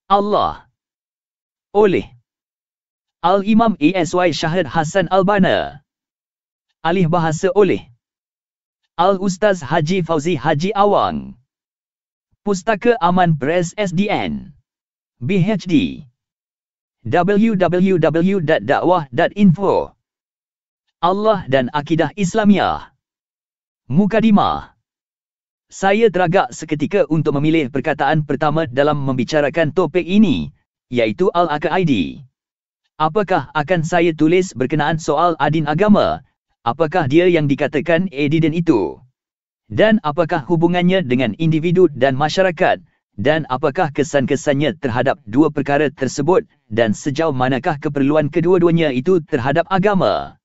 Allah. Oleh Al-Imam ASY Shahid Hassan Al-Banna. Alih bahasa oleh Al-Ustaz Haji Fauzi Haji Awang. Pustaka Aman Press SDN. BHD. www.dakwah.info. Allah dan Akidah Islamiah. Mukadimah. Saya teragak seketika untuk memilih perkataan pertama dalam membicarakan topik ini, iaitu Al-Aqaidi. Apakah akan saya tulis berkenaan soal adin agama? Apakah dia yang dikatakan adiden itu? Dan apakah hubungannya dengan individu dan masyarakat? Dan apakah kesan-kesannya terhadap dua perkara tersebut? Dan sejauh manakah keperluan kedua-duanya itu terhadap agama?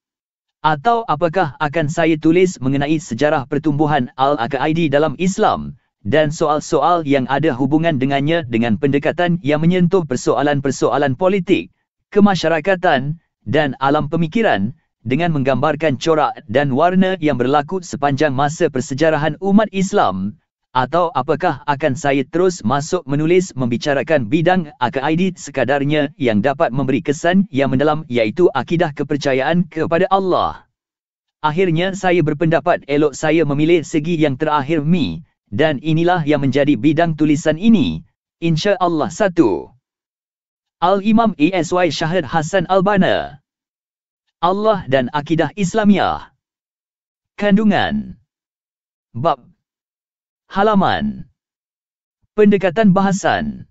Atau apakah akan saya tulis mengenai sejarah pertumbuhan Al-Aqaidi dalam Islam dan soal-soal yang ada hubungan dengannya dengan pendekatan yang menyentuh persoalan-persoalan politik, kemasyarakatan, dan alam pemikiran dengan menggambarkan corak dan warna yang berlaku sepanjang masa persejarahan umat Islam? Atau apakah akan saya terus masuk menulis membicarakan bidang Aqaidi sekadarnya yang dapat memberi kesan yang mendalam, iaitu akidah kepercayaan kepada Allah? Akhirnya saya berpendapat elok saya memilih segi yang terakhir dan inilah yang menjadi bidang tulisan ini, insya-Allah. 1. Al-Imam ASY Shahid Hassan Al-Banna. Allah dan Akidah Islamiah. Kandungan. Bab. Halaman. Pendekatan bahasan.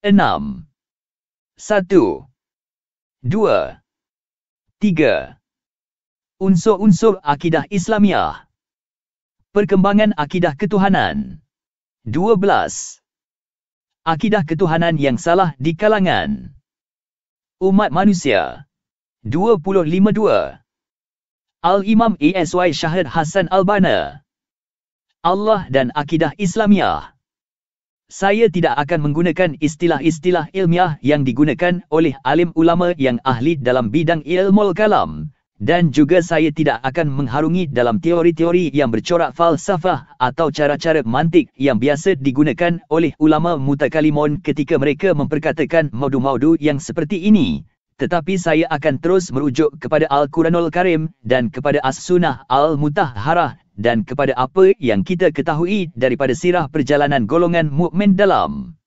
6. 1. 2. 3. Unsur-unsur akidah Islamiah. Perkembangan akidah ketuhanan. 12. Akidah ketuhanan yang salah di kalangan umat manusia. 252. Al-Imam ASY Shahid Hassan Al-Banna. Allah dan Akidah Islamiah. Saya tidak akan menggunakan istilah-istilah ilmiah yang digunakan oleh alim ulama yang ahli dalam bidang ilmul kalam, dan juga saya tidak akan mengharungi dalam teori-teori yang bercorak falsafah atau cara-cara mantik yang biasa digunakan oleh ulama mutakalimun ketika mereka memperkatakan maudu-maudu yang seperti ini. Tetapi saya akan terus merujuk kepada Al-Quranul Karim dan kepada As-Sunnah Al-Mutahharah dan kepada apa yang kita ketahui daripada sirah perjalanan golongan mukmin dalam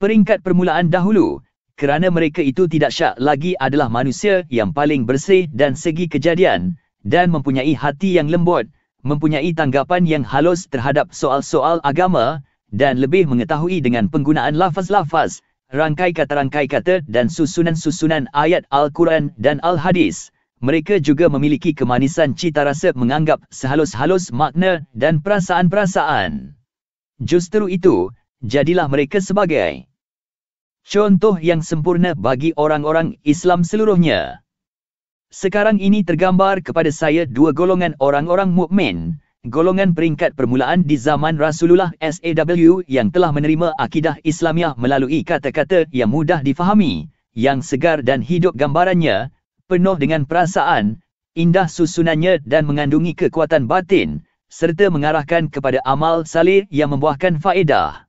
peringkat permulaan dahulu, kerana mereka itu tidak syak lagi adalah manusia yang paling bersih dan segi kejadian, dan mempunyai hati yang lembut, mempunyai tanggapan yang halus terhadap soal-soal agama, dan lebih mengetahui dengan penggunaan lafaz-lafaz, rangkai kata dan susunan-susunan ayat Al-Quran dan Al-Hadis. Mereka juga memiliki kemanisan cita rasa menganggap sehalus-halus makna dan perasaan-perasaan. Justru itu, jadilah mereka sebagai contoh yang sempurna bagi orang-orang Islam seluruhnya. Sekarang ini tergambar kepada saya dua golongan orang-orang mukmin, golongan peringkat permulaan di zaman Rasulullah SAW yang telah menerima akidah Islamiah melalui kata-kata yang mudah difahami, yang segar dan hidup gambarannya, penuh dengan perasaan, indah susunannya dan mengandungi kekuatan batin, serta mengarahkan kepada amal saleh yang membuahkan faedah.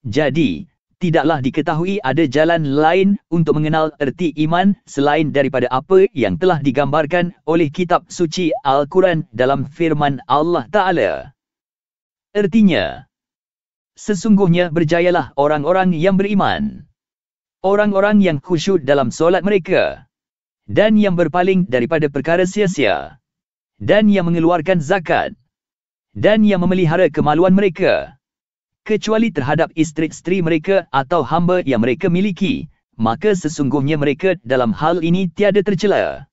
Jadi, tidaklah diketahui ada jalan lain untuk mengenal erti iman selain daripada apa yang telah digambarkan oleh kitab suci Al-Quran dalam firman Allah Ta'ala. Ertinya, sesungguhnya berjayalah orang-orang yang beriman, orang-orang yang khusyuk dalam solat mereka, dan yang berpaling daripada perkara sia-sia, dan yang mengeluarkan zakat, dan yang memelihara kemaluan mereka, kecuali terhadap isteri-isteri mereka atau hamba yang mereka miliki, maka sesungguhnya mereka dalam hal ini tiada tercela.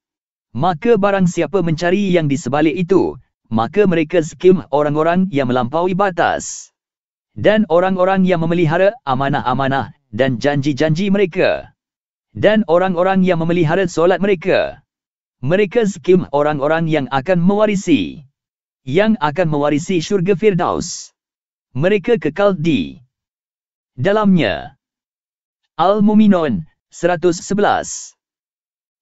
Maka barang siapa mencari yang di sebalik itu, maka mereka skim orang-orang yang melampaui batas, dan orang-orang yang memelihara amanah-amanah dan janji-janji mereka, dan orang-orang yang memelihara solat mereka. Mereka skim orang-orang yang akan mewarisi syurga Firdaus. Mereka kekal di dalamnya. Al-Mu'minun 111.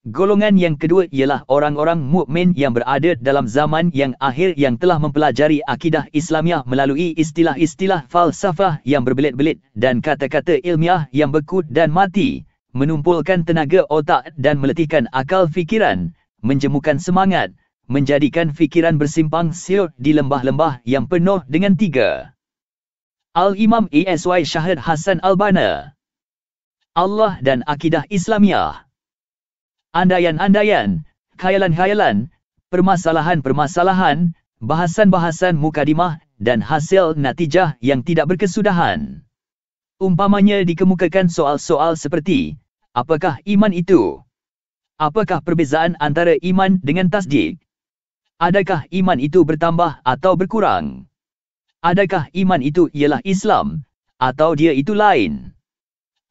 Golongan yang kedua ialah orang-orang mukmin yang berada dalam zaman yang akhir yang telah mempelajari akidah Islamiah melalui istilah-istilah falsafah yang berbelit-belit dan kata-kata ilmiah yang beku dan mati, menumpulkan tenaga otak dan meletihkan akal fikiran, menjemukan semangat, menjadikan fikiran bersimpang siur di lembah-lembah yang penuh dengan tiga. Al-Imam Esy Shahid Hasan Al-Banna. Allah dan akidah Islamiah. Andaian-andaian, khayalan-khayalan, permasalahan-permasalahan, bahasan-bahasan mukadimah dan hasil natijah yang tidak berkesudahan. Umpamanya dikemukakan soal-soal seperti, apakah iman itu? Apakah perbezaan antara iman dengan tasdik? Adakah iman itu bertambah atau berkurang? Adakah iman itu ialah Islam atau dia itu lain?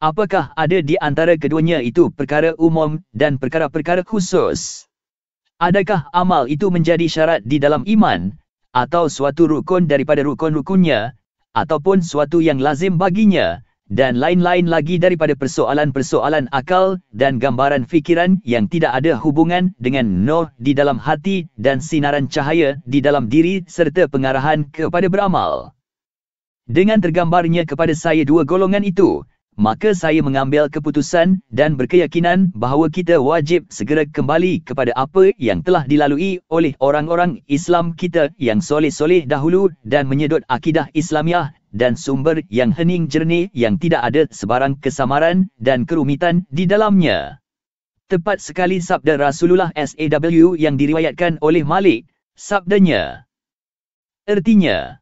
Apakah ada di antara keduanya itu perkara umum dan perkara-perkara khusus? Adakah amal itu menjadi syarat di dalam iman, atau suatu rukun daripada rukun-rukunnya, ataupun suatu yang lazim baginya, dan lain-lain lagi daripada persoalan-persoalan akal dan gambaran fikiran yang tidak ada hubungan dengan nur di dalam hati dan sinaran cahaya di dalam diri serta pengarahan kepada beramal. Dengan tergambarnya kepada saya dua golongan itu, maka saya mengambil keputusan dan berkeyakinan bahawa kita wajib segera kembali kepada apa yang telah dilalui oleh orang-orang Islam kita yang soleh-soleh dahulu dan menyedot akidah Islamiah dan sumber yang hening jernih yang tidak ada sebarang kesamaran dan kerumitan di dalamnya. Tepat sekali sabda Rasulullah SAW yang diriwayatkan oleh Malik, sabdanya. Artinya,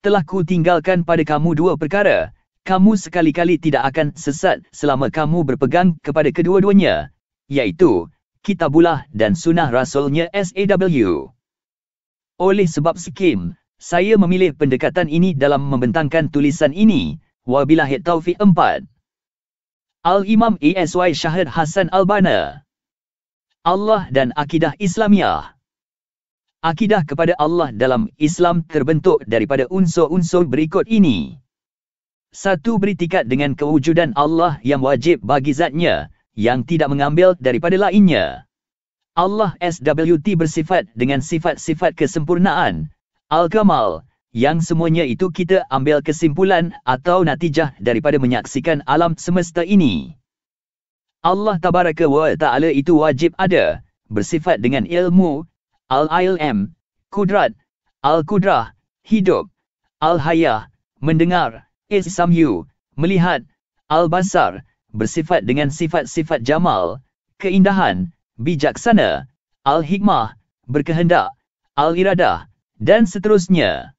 telah ku tinggalkan pada kamu dua perkara. Kamu sekali-kali tidak akan sesat selama kamu berpegang kepada kedua-duanya, iaitu Kitabullah dan Sunnah Rasulnya SAW. Oleh sebab sekim, saya memilih pendekatan ini dalam membentangkan tulisan ini. Wabillahi taufiq 4. Al-Imam Esy Shahid Hasan Al-Banna. Allah dan akidah Islamiah. Akidah kepada Allah dalam Islam terbentuk daripada unsur-unsur berikut ini. 1. Beritikat dengan kewujudan Allah yang wajib bagi zatnya, yang tidak mengambil daripada lainnya. Allah SWT bersifat dengan sifat-sifat kesempurnaan, Al-Kamal, yang semuanya itu kita ambil kesimpulan atau natijah daripada menyaksikan alam semesta ini. Allah Tabaraka wa Ta'ala itu wajib ada, bersifat dengan ilmu, Al-Ilm, Kudrat, Al-Kudrah, hidup, Al-Hayah, mendengar, As-Sam'u, melihat, Al-Basar, bersifat dengan sifat-sifat jamal, keindahan, bijaksana, Al-Hikmah, berkehendak, Al-Iradah, dan seterusnya.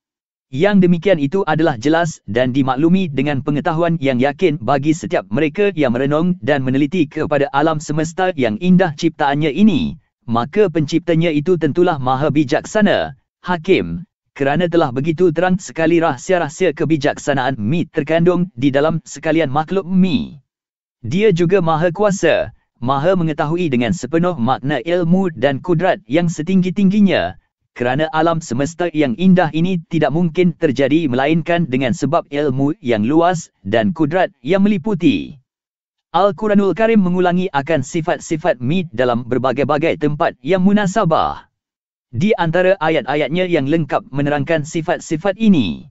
Yang demikian itu adalah jelas dan dimaklumi dengan pengetahuan yang yakin bagi setiap mereka yang merenung dan meneliti kepada alam semesta yang indah ciptaannya ini. Maka penciptanya itu tentulah maha bijaksana, hakim, kerana telah begitu terang sekali rahsia-rahsia kebijaksanaan Mi terkandung di dalam sekalian makhluk Mi. Dia juga maha kuasa, maha mengetahui dengan sepenuh makna ilmu dan kudrat yang setinggi-tingginya, kerana alam semesta yang indah ini tidak mungkin terjadi melainkan dengan sebab ilmu yang luas dan kudrat yang meliputi. Al-Quranul Karim mengulangi akan sifat-sifat Mi dalam berbagai-bagai tempat yang munasabah. Di antara ayat-ayatnya yang lengkap menerangkan sifat-sifat ini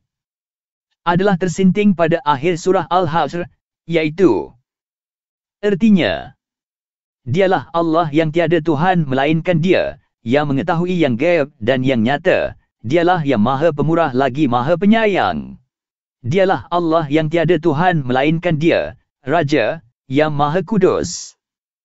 adalah tersinting pada akhir surah Al-Hashr, iaitu, artinya, dialah Allah yang tiada Tuhan melainkan Dia, yang mengetahui yang gaib dan yang nyata, dialah yang maha pemurah lagi maha penyayang. Dialah Allah yang tiada Tuhan melainkan Dia, Raja, yang maha kudus,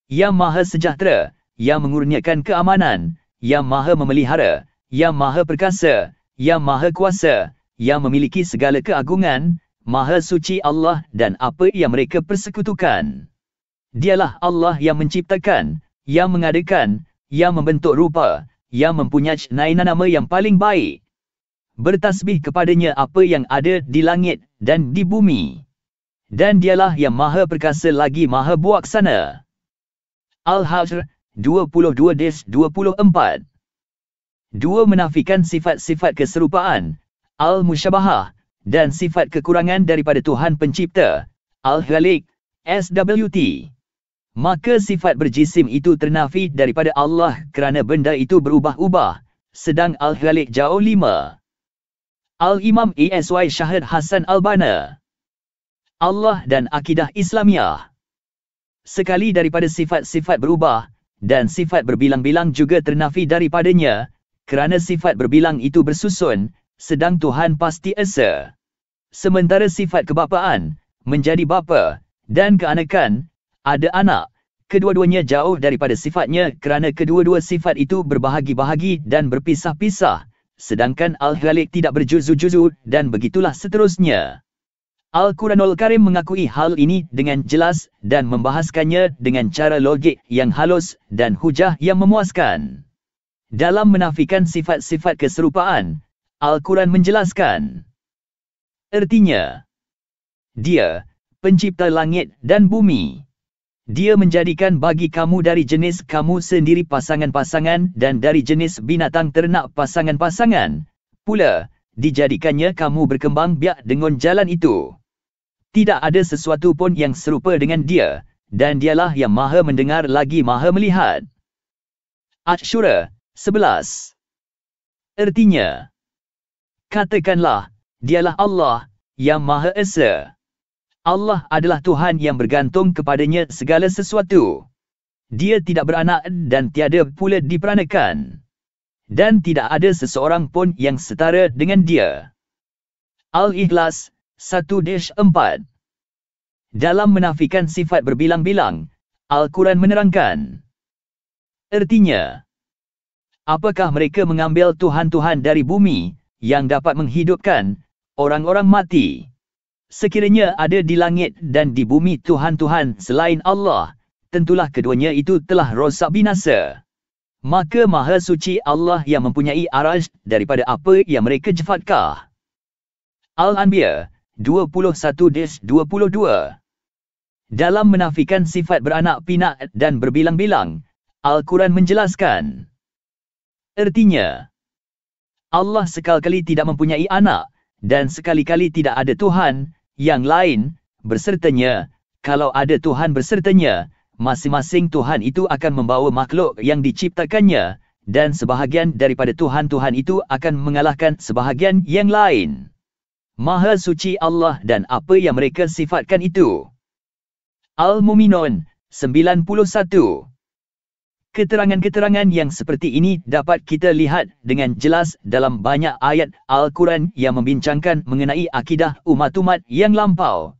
yang maha sejahtera, yang mengurniakan keamanan, yang maha memelihara, yang maha perkasa, yang maha kuasa, yang memiliki segala keagungan, maha suci Allah dan apa yang mereka persekutukan. Dialah Allah yang menciptakan, yang mengadakan, yang membentuk rupa, yang mempunyai nama yang paling baik. Bertasbih kepadanya apa yang ada di langit dan di bumi. Dan dialah yang maha perkasa lagi maha buaksana. Al-Hashr 22-24. 2. Menafikan sifat-sifat keserupaan, Al-Musyabahah, dan sifat kekurangan daripada Tuhan Pencipta, Al-Khaliq, SWT. Maka sifat berjisim itu ternafi daripada Allah kerana benda itu berubah-ubah. Sedang Al-Khaliq jauh 5. Al-Imam ASY Syahid Hasan Al-Banna. Allah dan Akidah Islamiah. Sekali daripada sifat-sifat berubah, dan sifat berbilang-bilang juga ternafi daripadanya, kerana sifat berbilang itu bersusun, sedang Tuhan pasti esa. Sementara sifat kebapaan, menjadi bapa, dan keanakan, ada anak, kedua-duanya jauh daripada sifatnya kerana kedua-dua sifat itu berbahagi-bahagi dan berpisah-pisah, sedangkan Al-Khaliq tidak berjuzu-juzu dan begitulah seterusnya. Al-Quranul Karim mengakui hal ini dengan jelas dan membahaskannya dengan cara logik yang halus dan hujah yang memuaskan. Dalam menafikan sifat-sifat keserupaan, Al-Quran menjelaskan. Ertinya, Dia, pencipta langit dan bumi. Dia menjadikan bagi kamu dari jenis kamu sendiri pasangan-pasangan dan dari jenis binatang ternak pasangan-pasangan. Pula, dijadikannya kamu berkembang biak dengan jalan itu. Tidak ada sesuatu pun yang serupa dengan dia, dan dialah yang maha mendengar lagi maha melihat. Asy-Syura 11. Ertinya, katakanlah, dialah Allah, yang Maha Esa. Allah adalah Tuhan yang bergantung kepadanya segala sesuatu. Dia tidak beranak dan tiada pula diperanakan. Dan tidak ada seseorang pun yang setara dengan dia. Al-Ikhlas 1-4. Dalam menafikan sifat berbilang-bilang, Al-Quran menerangkan. Ertinya, apakah mereka mengambil Tuhan-Tuhan dari bumi, yang dapat menghidupkan orang-orang mati? Sekiranya ada di langit dan di bumi Tuhan-Tuhan selain Allah, tentulah keduanya itu telah rosak binasa. Maka Maha Suci Allah yang mempunyai arasy daripada apa yang mereka jefatkah. Al-Anbiya 21-22. Dalam menafikan sifat beranak pinak dan berbilang-bilang, Al-Quran menjelaskan. Ertinya, Allah sekali-kali tidak mempunyai anak, dan sekali-kali tidak ada Tuhan yang lain bersertanya. Kalau ada Tuhan bersertanya, masing-masing Tuhan itu akan membawa makhluk yang diciptakannya, dan sebahagian daripada Tuhan-Tuhan itu akan mengalahkan sebahagian yang lain. Maha suci Allah dan apa yang mereka sifatkan itu. Al-Mu'minun 91. Keterangan-keterangan yang seperti ini dapat kita lihat dengan jelas dalam banyak ayat Al-Quran yang membincangkan mengenai akidah umat-umat yang lampau.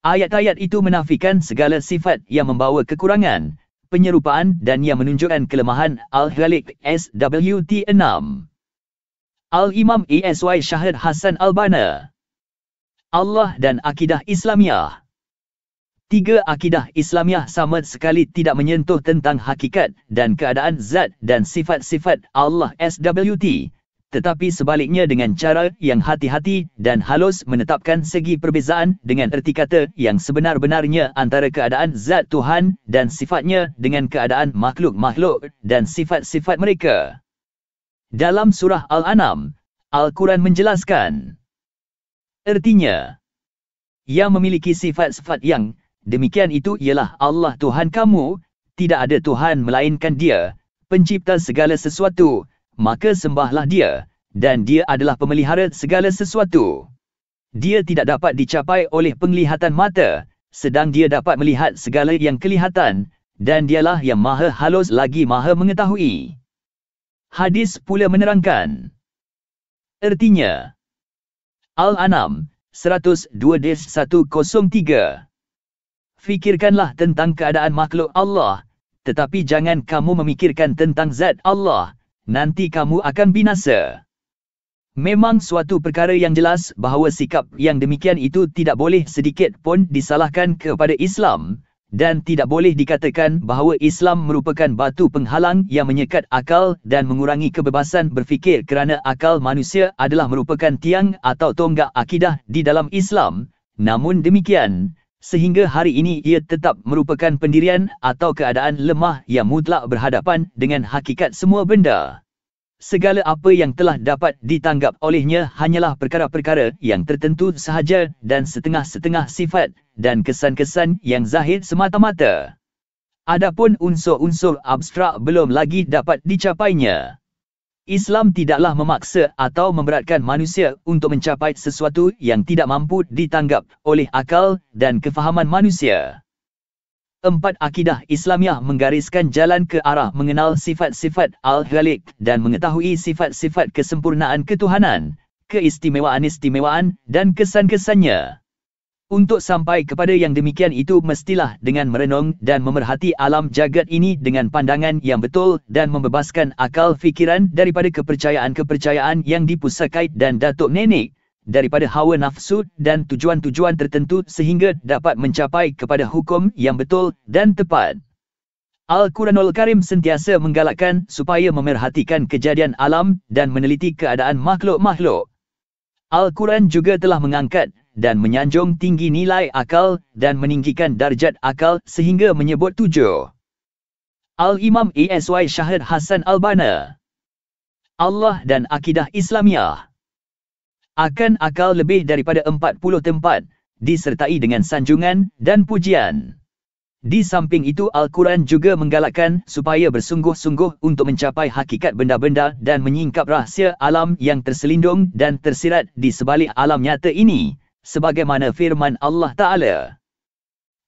Ayat-ayat itu menafikan segala sifat yang membawa kekurangan, penyerupaan dan yang menunjukkan kelemahan Al-Khaliq. SWT 6. Al-Imam ASY Syahid Hasan Al-Banna. Allah dan Akidah Islamiah. 3. Akidah Islamiah sama sekali tidak menyentuh tentang hakikat dan keadaan zat dan sifat-sifat Allah SWT, tetapi sebaliknya dengan cara yang hati-hati dan halus menetapkan segi perbezaan dengan erti kata yang sebenar-benarnya antara keadaan zat Tuhan dan sifatnya dengan keadaan makhluk-makhluk dan sifat-sifat mereka. Dalam surah Al-An'am, Al-Quran menjelaskan. Ertinya, yang memiliki sifat-sifat yang demikian itu ialah Allah Tuhan kamu, tidak ada Tuhan melainkan Dia, pencipta segala sesuatu, maka sembahlah Dia, dan Dia adalah pemelihara segala sesuatu. Dia tidak dapat dicapai oleh penglihatan mata, sedang Dia dapat melihat segala yang kelihatan, dan Dialah yang maha halus lagi maha mengetahui. Hadis pula menerangkan. Ertinya, Al-An'am 102-103. Fikirkanlah tentang keadaan makhluk Allah, tetapi jangan kamu memikirkan tentang zat Allah, nanti kamu akan binasa. Memang suatu perkara yang jelas bahawa sikap yang demikian itu tidak boleh sedikit pun disalahkan kepada Islam, dan tidak boleh dikatakan bahawa Islam merupakan batu penghalang yang menyekat akal dan mengurangi kebebasan berfikir kerana akal manusia adalah merupakan tiang atau tonggak akidah di dalam Islam. Namun demikian, sehingga hari ini ia tetap merupakan pendirian atau keadaan lemah yang mutlak berhadapan dengan hakikat semua benda. Segala apa yang telah dapat ditanggap olehnya hanyalah perkara-perkara yang tertentu sahaja dan setengah-setengah sifat dan kesan-kesan yang zahir semata-mata. Adapun unsur-unsur abstrak belum lagi dapat dicapainya. Islam tidaklah memaksa atau memberatkan manusia untuk mencapai sesuatu yang tidak mampu ditanggap oleh akal dan kefahaman manusia. 4. Akidah Islamiah menggariskan jalan ke arah mengenal sifat-sifat Al-Khaliq dan mengetahui sifat-sifat kesempurnaan ketuhanan, keistimewaan-istimewaan dan kesan-kesannya. Untuk sampai kepada yang demikian itu mestilah dengan merenung dan memerhati alam jagat ini dengan pandangan yang betul dan membebaskan akal fikiran daripada kepercayaan-kepercayaan yang dipusakai dan datuk nenek, daripada hawa nafsu dan tujuan-tujuan tertentu sehingga dapat mencapai kepada hukum yang betul dan tepat. Al-Quranul Karim sentiasa menggalakkan supaya memerhatikan kejadian alam dan meneliti keadaan makhluk-makhluk. Al-Quran juga telah mengangkat dan menyanjung tinggi nilai akal dan meninggikan darjat akal sehingga menyebut 7. Al-Imam Esy Shahid Hasan Al-Banna. Allah dan Akidah Islamiah. Akan akal lebih daripada 40 tempat, disertai dengan sanjungan dan pujian. Di samping itu Al-Quran juga menggalakkan supaya bersungguh-sungguh untuk mencapai hakikat benda-benda dan menyingkap rahsia alam yang terselindung dan tersirat di sebalik alam nyata ini, sebagaimana firman Allah Ta'ala.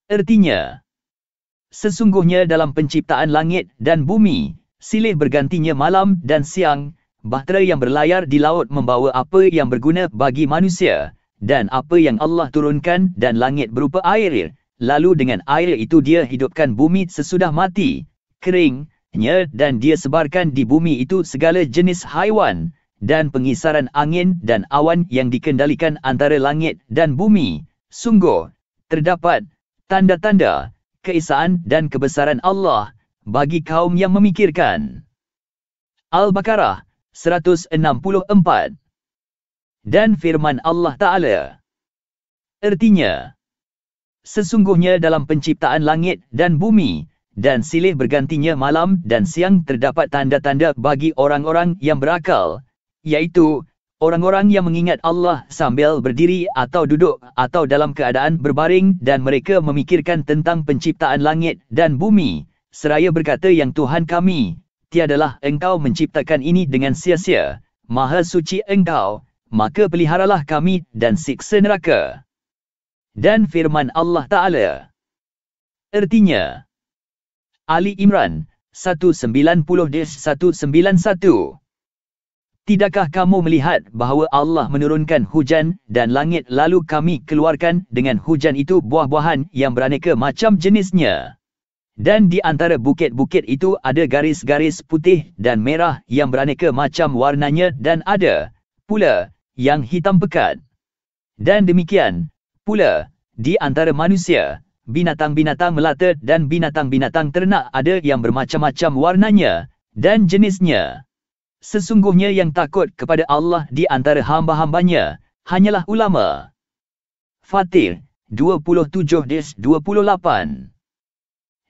Artinya, sesungguhnya dalam penciptaan langit dan bumi, silih bergantinya malam dan siang, bahtera yang berlayar di laut membawa apa yang berguna bagi manusia, dan apa yang Allah turunkan dan langit berupa air. Lalu dengan air itu dia hidupkan bumi sesudah mati, keringnya dan dia sebarkan di bumi itu segala jenis haiwan, dan pengisaran angin dan awan yang dikendalikan antara langit dan bumi. Sungguh, terdapat tanda-tanda keesaan dan kebesaran Allah bagi kaum yang memikirkan. Al-Baqarah 164. Dan firman Allah Ta'ala. Artinya, sesungguhnya dalam penciptaan langit dan bumi, dan silih bergantinya malam dan siang terdapat tanda-tanda bagi orang-orang yang berakal, iaitu orang-orang yang mengingat Allah sambil berdiri atau duduk atau dalam keadaan berbaring dan mereka memikirkan tentang penciptaan langit dan bumi, seraya berkata, yang Tuhan kami, tiadalah Engkau menciptakan ini dengan sia-sia, Maha Suci Engkau, maka peliharalah kami dan siksa neraka. Dan firman Allah Ta'ala. Artinya, Ali Imran 190-191. Tidakkah kamu melihat bahawa Allah menurunkan hujan dan langit lalu kami keluarkan dengan hujan itu buah-buahan yang beraneka macam jenisnya. Dan di antara bukit-bukit itu ada garis-garis putih dan merah yang beraneka macam warnanya dan ada pula yang hitam pekat. Dan demikian pula, di antara manusia, binatang-binatang melata dan binatang-binatang ternak ada yang bermacam-macam warnanya dan jenisnya. Sesungguhnya yang takut kepada Allah di antara hamba-hambanya hanyalah ulama. Fatir 27-28.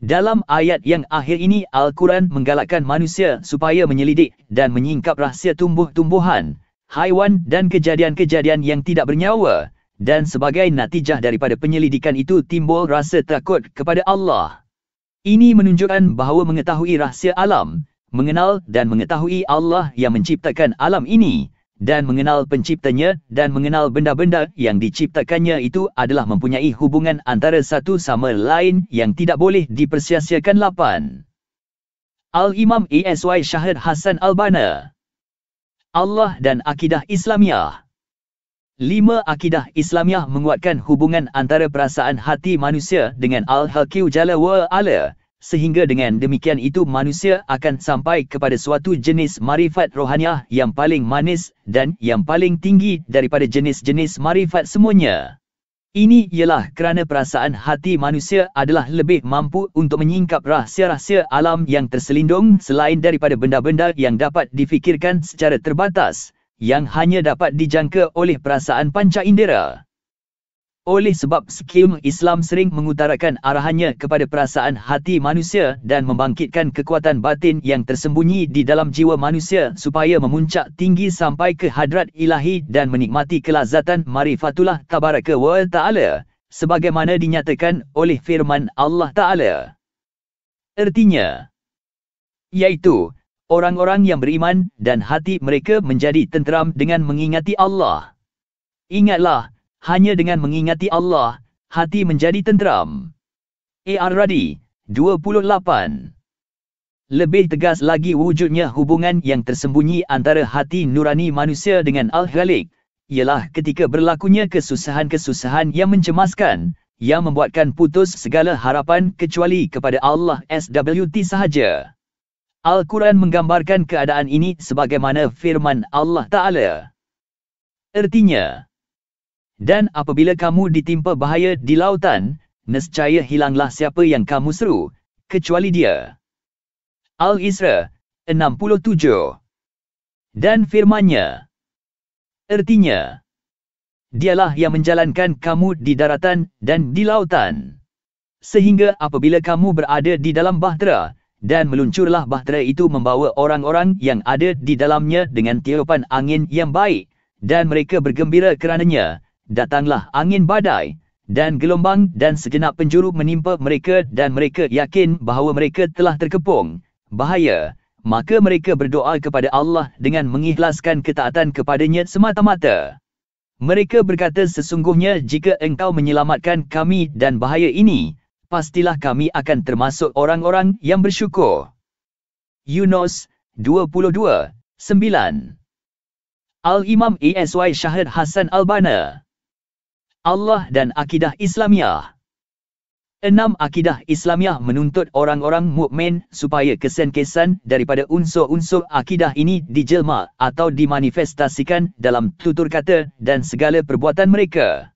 Dalam ayat yang akhir ini Al-Quran menggalakkan manusia supaya menyelidik dan menyingkap rahsia tumbuh-tumbuhan, haiwan dan kejadian-kejadian yang tidak bernyawa. Dan sebagai natijah daripada penyelidikan itu timbul rasa takut kepada Allah. Ini menunjukkan bahawa mengetahui rahsia alam, mengenal dan mengetahui Allah yang menciptakan alam ini, dan mengenal penciptanya dan mengenal benda-benda yang diciptakannya itu adalah mempunyai hubungan antara satu sama lain yang tidak boleh dipersia-siakan. 8. Al-Imam Esy Shahid Hasan Al-Banna. Allah dan Akidah Islamiah. 5. Akidah Islamiah menguatkan hubungan antara perasaan hati manusia dengan Al-Hakim Jalla wa Ala, sehingga dengan demikian itu manusia akan sampai kepada suatu jenis marifat rohaniah yang paling manis dan yang paling tinggi daripada jenis-jenis marifat semuanya. Ini ialah kerana perasaan hati manusia adalah lebih mampu untuk menyingkap rahsia-rahsia alam yang terselindung selain daripada benda-benda yang dapat difikirkan secara terbatas, yang hanya dapat dijangka oleh perasaan panca indera. Oleh sebab skim Islam sering mengutarakan arahannya kepada perasaan hati manusia dan membangkitkan kekuatan batin yang tersembunyi di dalam jiwa manusia supaya memuncak tinggi sampai ke hadrat ilahi dan menikmati kelazatan marifatullah tabaraka wa ta'ala, sebagaimana dinyatakan oleh firman Allah Ta'ala. Ertinya, yaitu, orang-orang yang beriman dan hati mereka menjadi tenteram dengan mengingati Allah. Ingatlah, hanya dengan mengingati Allah, hati menjadi tenteram. Ar-Radi, 28. Lebih tegas lagi wujudnya hubungan yang tersembunyi antara hati nurani manusia dengan Al-Khaliq, ialah ketika berlakunya kesusahan-kesusahan yang mencemaskan, yang membuatkan putus segala harapan kecuali kepada Allah SWT sahaja. Al-Quran menggambarkan keadaan ini sebagaimana firman Allah Ta'ala. Ertinya, dan apabila kamu ditimpa bahaya di lautan, nescaya hilanglah siapa yang kamu seru, kecuali dia. Al-Isra 67. Dan firman-Nya. Ertinya, dialah yang menjalankan kamu di daratan dan di lautan. Sehingga apabila kamu berada di dalam bahtera, dan meluncurlah bahtera itu membawa orang-orang yang ada di dalamnya dengan tiupan angin yang baik, dan mereka bergembira kerananya, datanglah angin badai, dan gelombang dan segenap penjuru menimpa mereka dan mereka yakin bahawa mereka telah terkepung bahaya, maka mereka berdoa kepada Allah dengan mengikhlaskan ketaatan kepadanya semata-mata. Mereka berkata, sesungguhnya jika engkau menyelamatkan kami dan bahaya ini, pastilah kami akan termasuk orang-orang yang bersyukur. Yunus 22:9. Al-Imam Esy Syahid Hasan Al-Banna. Allah dan Akidah Islamiah. 6. Akidah Islamiah menuntut orang-orang mukmin supaya kesan-kesan daripada unsur-unsur akidah ini dijelma atau dimanifestasikan dalam tutur kata dan segala perbuatan mereka.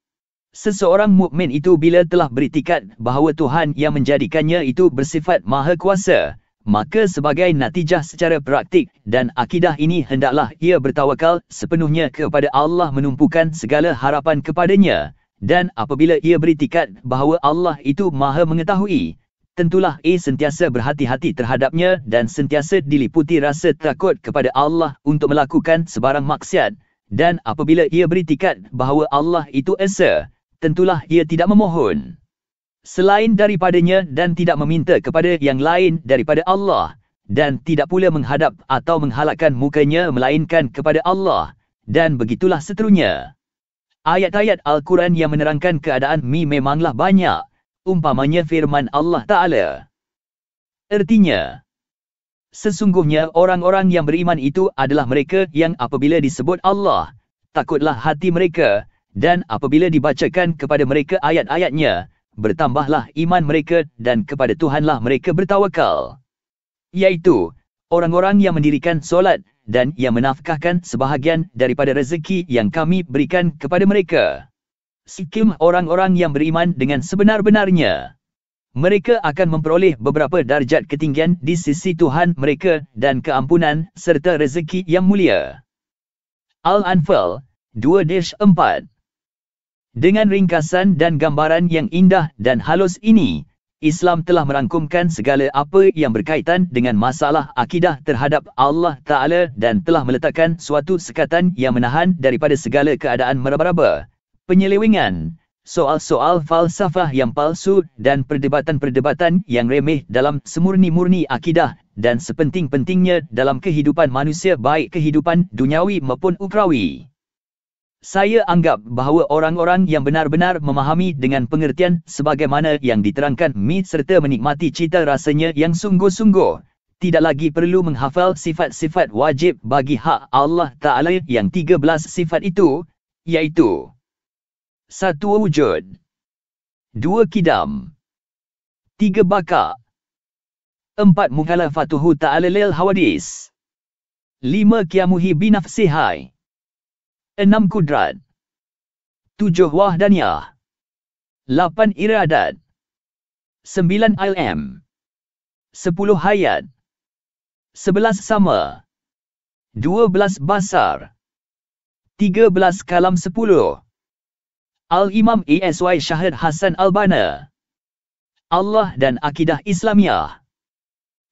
Seseorang mukmin itu bila telah beriktikad bahawa Tuhan yang menjadikannya itu bersifat maha kuasa, maka sebagai natijah secara praktik dan akidah ini hendaklah ia bertawakal sepenuhnya kepada Allah, menumpukan segala harapan kepadanya. Dan apabila ia beriktikad bahawa Allah itu maha mengetahui, tentulah ia sentiasa berhati-hati terhadapnya dan sentiasa diliputi rasa takut kepada Allah untuk melakukan sebarang maksiat. Dan apabila ia beriktikad bahawa Allah itu esa, tentulah ia tidak memohon selain daripadanya dan tidak meminta kepada yang lain daripada Allah, dan tidak pula menghadap atau menghalakkan mukanya melainkan kepada Allah, dan begitulah seterusnya. Ayat-ayat Al-Quran yang menerangkan keadaan memanglah banyak, umpamanya firman Allah Ta'ala. Ertinya, sesungguhnya orang-orang yang beriman itu adalah mereka yang apabila disebut Allah, takutlah hati mereka, dan apabila dibacakan kepada mereka ayat-ayatnya, bertambahlah iman mereka dan kepada Tuhanlah mereka bertawakal. Iaitu, orang-orang yang mendirikan solat, dan yang menafkahkan sebahagian daripada rezeki yang kami berikan kepada mereka. Sikim orang-orang yang beriman dengan sebenar-benarnya. Mereka akan memperoleh beberapa darjat ketinggian di sisi Tuhan mereka dan keampunan serta rezeki yang mulia. Al-Anfal 2-4. Dengan ringkasan dan gambaran yang indah dan halus ini, Islam telah merangkumkan segala apa yang berkaitan dengan masalah akidah terhadap Allah Ta'ala dan telah meletakkan suatu sekatan yang menahan daripada segala keadaan meraba-raba, penyelewengan, soal-soal falsafah yang palsu dan perdebatan-perdebatan yang remeh dalam semurni-murni akidah dan sepenting-pentingnya dalam kehidupan manusia, baik kehidupan duniawi maupun ukhrawi. Saya anggap bahawa orang-orang yang benar-benar memahami dengan pengertian sebagaimana yang diterangkan serta menikmati cita rasanya yang sungguh-sungguh, tidak lagi perlu menghafal sifat-sifat wajib bagi hak Allah Ta'ala yang 13 sifat itu, iaitu 1. Wujud, 2. Kidam, 3. Baka, 4. Mukhalafatuhu Ta'ala lil hawadis, 5. Qiyamuhi binafsihai, 6. Kudrat, 7. Wahdaniyah, 8. Iradat, 9. Ilm, 10. Hayat, 11. Sama, 12. Basar, 13. Kalam 10. Al-Imam Esy Syahid Hasan Al-Banna. Allah dan Akidah Islamiah.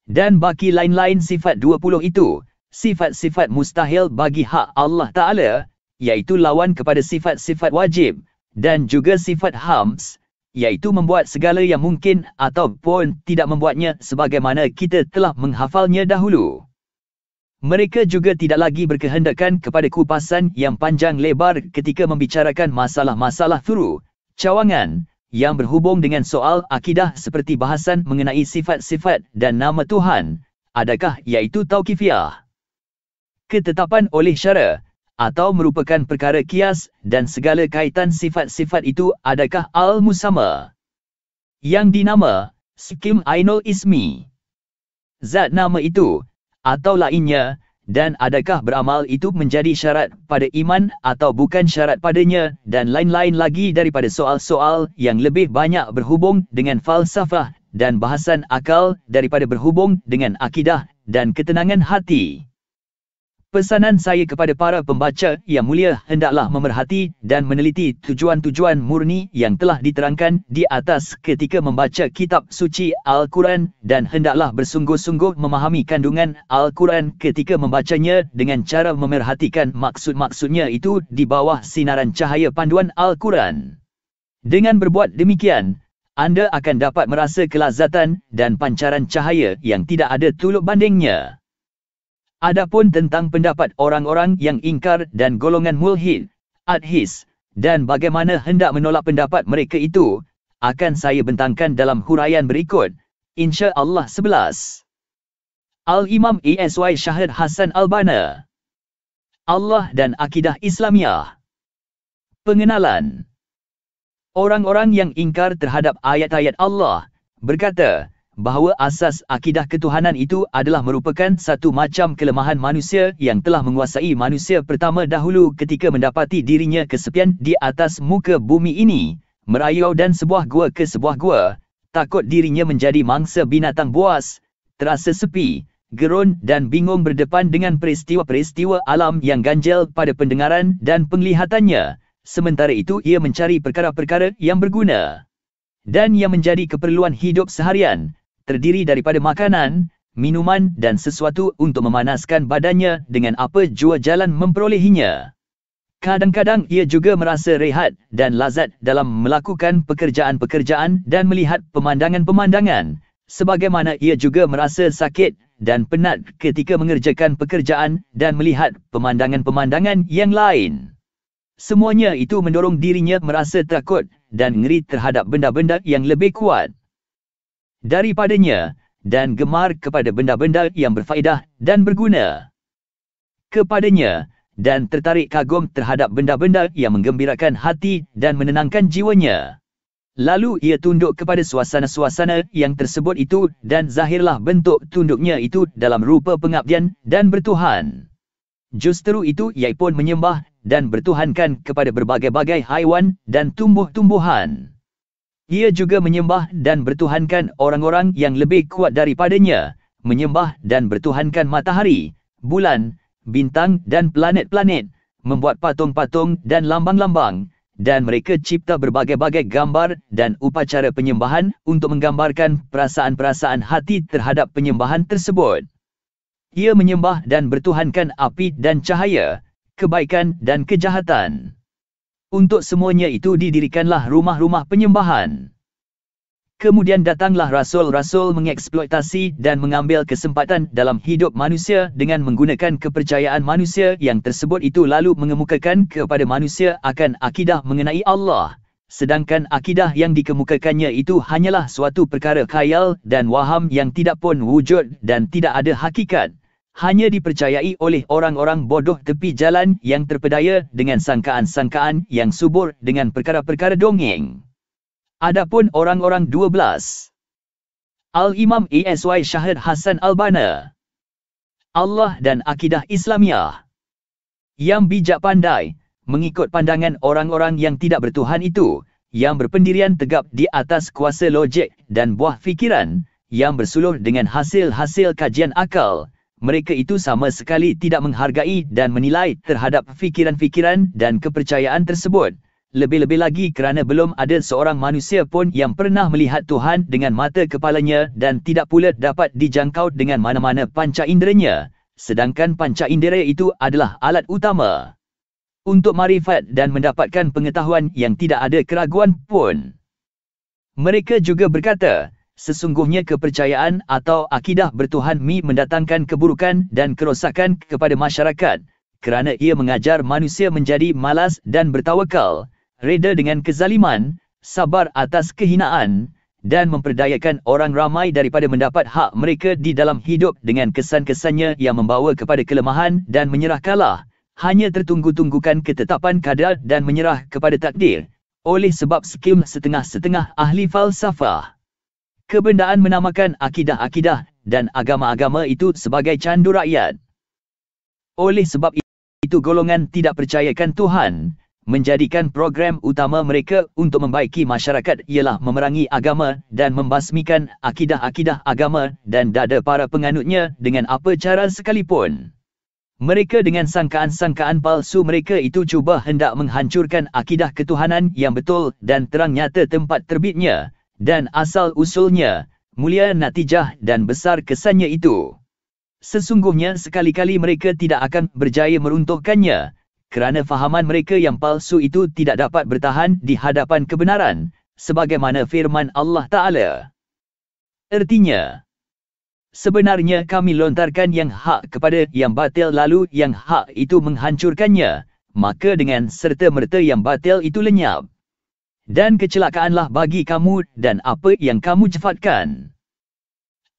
Dan baki lain-lain sifat 20 itu, sifat-sifat mustahil bagi hak Allah Ta'ala, iaitu lawan kepada sifat-sifat wajib, dan juga sifat hams, iaitu membuat segala yang mungkin ataupun tidak membuatnya sebagaimana kita telah menghafalnya dahulu. Mereka juga tidak lagi berkehendakan kepada kupasan yang panjang lebar ketika membicarakan masalah-masalah furu, cawangan, yang berhubung dengan soal akidah seperti bahasan mengenai sifat-sifat dan nama Tuhan, adakah iaitu tauqifiyah, ketetapan oleh syara, atau merupakan perkara kias, dan segala kaitan sifat-sifat itu adakah al-musamma, yang dinama, Sikim Ainul Ismi, zat nama itu, atau lainnya, dan adakah beramal itu menjadi syarat pada iman atau bukan syarat padanya, dan lain-lain lagi daripada soal-soal yang lebih banyak berhubung dengan falsafah dan bahasan akal daripada berhubung dengan akidah dan ketenangan hati. Pesanan saya kepada para pembaca yang mulia hendaklah memerhati dan meneliti tujuan-tujuan murni yang telah diterangkan di atas ketika membaca kitab suci Al-Quran, dan hendaklah bersungguh-sungguh memahami kandungan Al-Quran ketika membacanya dengan cara memerhatikan maksud-maksudnya itu di bawah sinaran cahaya panduan Al-Quran. Dengan berbuat demikian, anda akan dapat merasa kelazatan dan pancaran cahaya yang tidak ada tuluk bandingnya. Adapun tentang pendapat orang-orang yang ingkar dan golongan mulhid, adhis, dan bagaimana hendak menolak pendapat mereka itu, akan saya bentangkan dalam huraian berikut, insya-Allah 11. Al-Imam Esy Syahid Hasan Al-Banna. Allah dan Akidah Islamiah. Pengenalan. Orang-orang yang ingkar terhadap ayat-ayat Allah berkata bahawa asas akidah ketuhanan itu adalah merupakan satu macam kelemahan manusia yang telah menguasai manusia pertama dahulu ketika mendapati dirinya kesepian di atas muka bumi ini, merayau dan sebuah gua ke sebuah gua, takut dirinya menjadi mangsa binatang buas, terasa sepi, gerun dan bingung berdepan dengan peristiwa-peristiwa alam yang ganjil pada pendengaran dan penglihatannya, sementara itu ia mencari perkara-perkara yang berguna dan yang menjadi keperluan hidup seharian, terdiri daripada makanan, minuman dan sesuatu untuk memanaskan badannya dengan apa jua jalan memperolehinya. Kadang-kadang ia juga merasa rehat dan lazat dalam melakukan pekerjaan-pekerjaan dan melihat pemandangan-pemandangan, sebagaimana ia juga merasa sakit dan penat ketika mengerjakan pekerjaan dan melihat pemandangan-pemandangan yang lain. Semuanya itu mendorong dirinya merasa takut dan ngeri terhadap benda-benda yang lebih kuat daripadanya, dan gemar kepada benda-benda yang berfaedah dan berguna kepadanya, dan tertarik kagum terhadap benda-benda yang menggembirakan hati dan menenangkan jiwanya. Lalu ia tunduk kepada suasana-suasana yang tersebut itu, dan zahirlah bentuk tunduknya itu dalam rupa pengabdian dan bertuhan. Justru itu ia pun menyembah dan bertuhankan kepada berbagai-bagai haiwan dan tumbuh-tumbuhan. Ia juga menyembah dan bertuhankan orang-orang yang lebih kuat daripadanya, menyembah dan bertuhankan matahari, bulan, bintang dan planet-planet, membuat patung-patung dan lambang-lambang, dan mereka cipta berbagai-bagai gambar dan upacara penyembahan untuk menggambarkan perasaan-perasaan hati terhadap penyembahan tersebut. Ia menyembah dan bertuhankan api dan cahaya, kebaikan dan kejahatan. Untuk semuanya itu didirikanlah rumah-rumah penyembahan. Kemudian datanglah rasul-rasul mengeksploitasi dan mengambil kesempatan dalam hidup manusia dengan menggunakan kepercayaan manusia yang tersebut itu, lalu mengemukakan kepada manusia akan akidah mengenai Allah, sedangkan akidah yang dikemukakannya itu hanyalah suatu perkara khayal dan waham yang tidak pun wujud dan tidak ada hakikat, hanya dipercayai oleh orang-orang bodoh tepi jalan yang terpedaya dengan sangkaan-sangkaan yang subur dengan perkara-perkara dongeng. Adapun orang-orang 12. Al-Imam Esy Syahid Hasan Al-Banna. Allah dan Akidah Islamiah. Yang bijak pandai, mengikut pandangan orang-orang yang tidak bertuhan itu, yang berpendirian tegap di atas kuasa logik dan buah fikiran, yang bersuluh dengan hasil-hasil kajian akal. Mereka itu sama sekali tidak menghargai dan menilai terhadap fikiran-fikiran dan kepercayaan tersebut. Lebih-lebih lagi kerana belum ada seorang manusia pun yang pernah melihat Tuhan dengan mata kepalanya dan tidak pula dapat dijangkau dengan mana-mana panca inderanya. Sedangkan panca indera itu adalah alat utama untuk marifat dan mendapatkan pengetahuan yang tidak ada keraguan pun. Mereka juga berkata, sesungguhnya kepercayaan atau akidah bertuhan mendatangkan keburukan dan kerosakan kepada masyarakat, kerana ia mengajar manusia menjadi malas dan bertawakal, reda dengan kezaliman, sabar atas kehinaan, dan memperdayakan orang ramai daripada mendapat hak mereka di dalam hidup dengan kesan-kesannya yang membawa kepada kelemahan dan menyerah kalah, hanya tertunggu-tunggukan ketetapan kadar dan menyerah kepada takdir. Oleh sebab sekian setengah-setengah ahli falsafah kebendaan menamakan akidah-akidah dan agama-agama itu sebagai candu rakyat. Oleh sebab itu golongan tidak percayakan Tuhan menjadikan program utama mereka untuk membaiki masyarakat ialah memerangi agama dan membasmikan akidah-akidah agama dan dada para penganutnya dengan apa cara sekalipun. Mereka dengan sangkaan-sangkaan palsu mereka itu cuba hendak menghancurkan akidah ketuhanan yang betul dan terang nyata tempat terbitnya dan asal-usulnya, mulia natijah dan besar kesannya itu. Sesungguhnya sekali-kali mereka tidak akan berjaya meruntuhkannya, kerana fahaman mereka yang palsu itu tidak dapat bertahan di hadapan kebenaran, sebagaimana firman Allah Ta'ala. Artinya, sebenarnya kami lontarkan yang hak kepada yang batil lalu yang hak itu menghancurkannya, maka dengan serta-merta yang batil itu lenyap. Dan kecelakaanlah bagi kamu dan apa yang kamu cefatkan.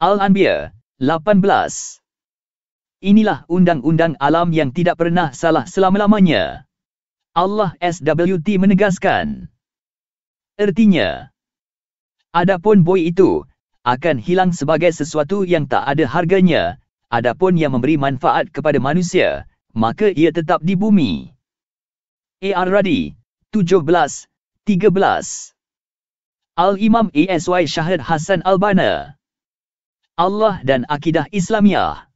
Al-Anbiya 18. Inilah undang-undang alam yang tidak pernah salah selama-lamanya. Allah SWT menegaskan. Artinya, adapun boi itu akan hilang sebagai sesuatu yang tak ada harganya, adapun yang memberi manfaat kepada manusia, maka ia tetap di bumi. Ar-Radi 17:13. Al-Imam ASY Syahid Hasan Al-Banna. Allah dan akidah Islamiah.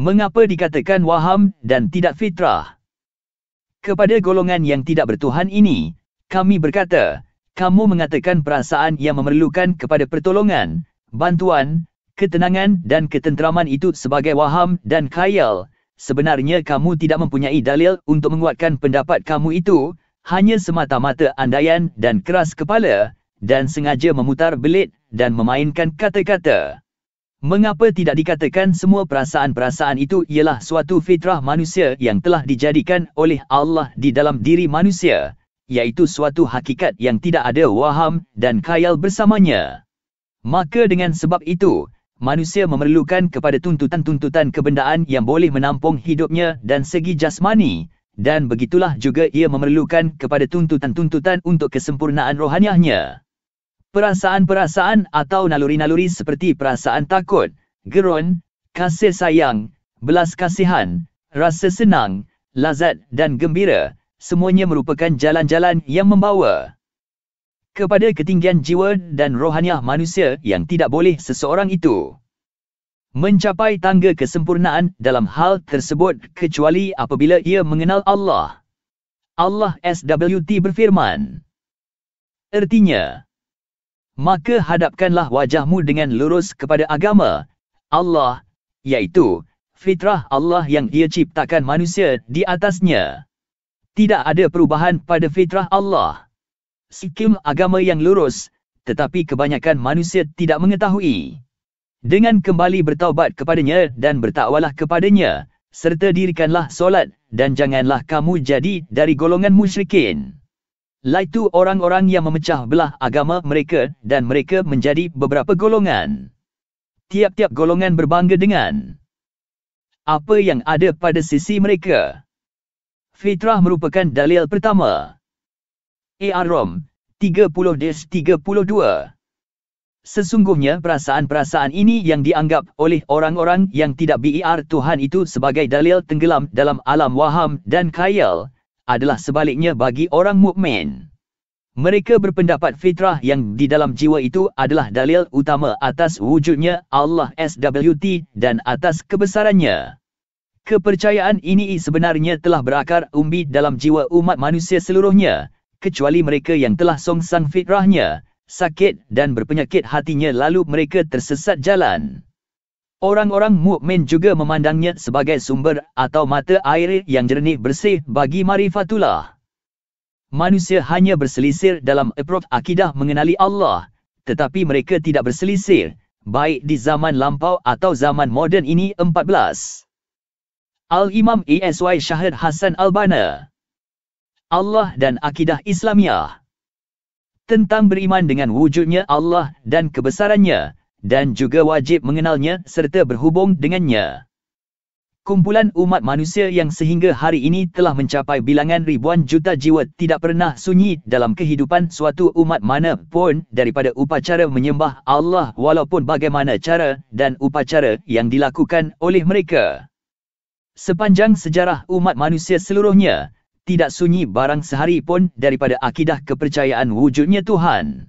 Mengapa dikatakan waham dan tidak fitrah? Kepada golongan yang tidak bertuhan ini, kami berkata, kamu mengatakan perasaan yang memerlukan kepada pertolongan, bantuan, ketenangan dan ketenteraman itu sebagai waham dan khayal. Sebenarnya kamu tidak mempunyai dalil untuk menguatkan pendapat kamu itu, hanya semata-mata andaian dan keras kepala, dan sengaja memutar belit dan memainkan kata-kata. Mengapa tidak dikatakan semua perasaan-perasaan itu ialah suatu fitrah manusia yang telah dijadikan oleh Allah di dalam diri manusia, iaitu suatu hakikat yang tidak ada waham dan khayal bersamanya. Maka dengan sebab itu, manusia memerlukan kepada tuntutan-tuntutan kebendaan yang boleh menampung hidupnya dan segi jasmani, dan begitulah juga ia memerlukan kepada tuntutan-tuntutan untuk kesempurnaan rohaniahnya. Perasaan-perasaan atau naluri-naluri seperti perasaan takut, gerun, kasih sayang, belas kasihan, rasa senang, lazat dan gembira, semuanya merupakan jalan-jalan yang membawa kepada ketinggian jiwa dan rohaniah manusia yang tidak boleh seseorang itu mencapai tangga kesempurnaan dalam hal tersebut kecuali apabila ia mengenal Allah. Allah SWT berfirman. Artinya, maka hadapkanlah wajahmu dengan lurus kepada agama Allah, iaitu fitrah Allah yang Ia ciptakan manusia di atasnya. Tidak ada perubahan pada fitrah Allah. Sistem agama yang lurus, tetapi kebanyakan manusia tidak mengetahui. Dengan kembali bertaubat kepadanya dan bertakwalah kepadanya, serta dirikanlah solat, dan janganlah kamu jadi dari golongan musyrikin. Laitu orang-orang yang memecah belah agama mereka dan mereka menjadi beberapa golongan. Tiap-tiap golongan berbangga dengan apa yang ada pada sisi mereka. Fitrah merupakan dalil pertama. Ar-Rum 30-32. Sesungguhnya perasaan-perasaan ini yang dianggap oleh orang-orang yang tidak ber Tuhan itu sebagai dalil tenggelam dalam alam waham dan khayal, adalah sebaliknya bagi orang mukmin. Mereka berpendapat fitrah yang di dalam jiwa itu adalah dalil utama atas wujudnya Allah SWT dan atas kebesarannya. Kepercayaan ini sebenarnya telah berakar umbi dalam jiwa umat manusia seluruhnya, kecuali mereka yang telah songsang fitrahnya, sakit dan berpenyakit hatinya lalu mereka tersesat jalan. Orang-orang mukmin juga memandangnya sebagai sumber atau mata air yang jernih bersih bagi marifatullah. Manusia hanya berselisih dalam approach akidah mengenali Allah, tetapi mereka tidak berselisih, baik di zaman lampau atau zaman moden ini. 14. Al-Imam ASY Syahid Hasan Al-Banna. Allah dan akidah Islamiah. Tentang beriman dengan wujudnya Allah dan kebesarannya, dan juga wajib mengenalnya serta berhubung dengannya. Kumpulan umat manusia yang sehingga hari ini telah mencapai bilangan ribuan juta jiwa tidak pernah sunyi dalam kehidupan suatu umat mana pun daripada upacara menyembah Allah walaupun bagaimana cara dan upacara yang dilakukan oleh mereka. Sepanjang sejarah umat manusia seluruhnya, tidak sunyi barang sehari pun daripada akidah kepercayaan wujudnya Tuhan.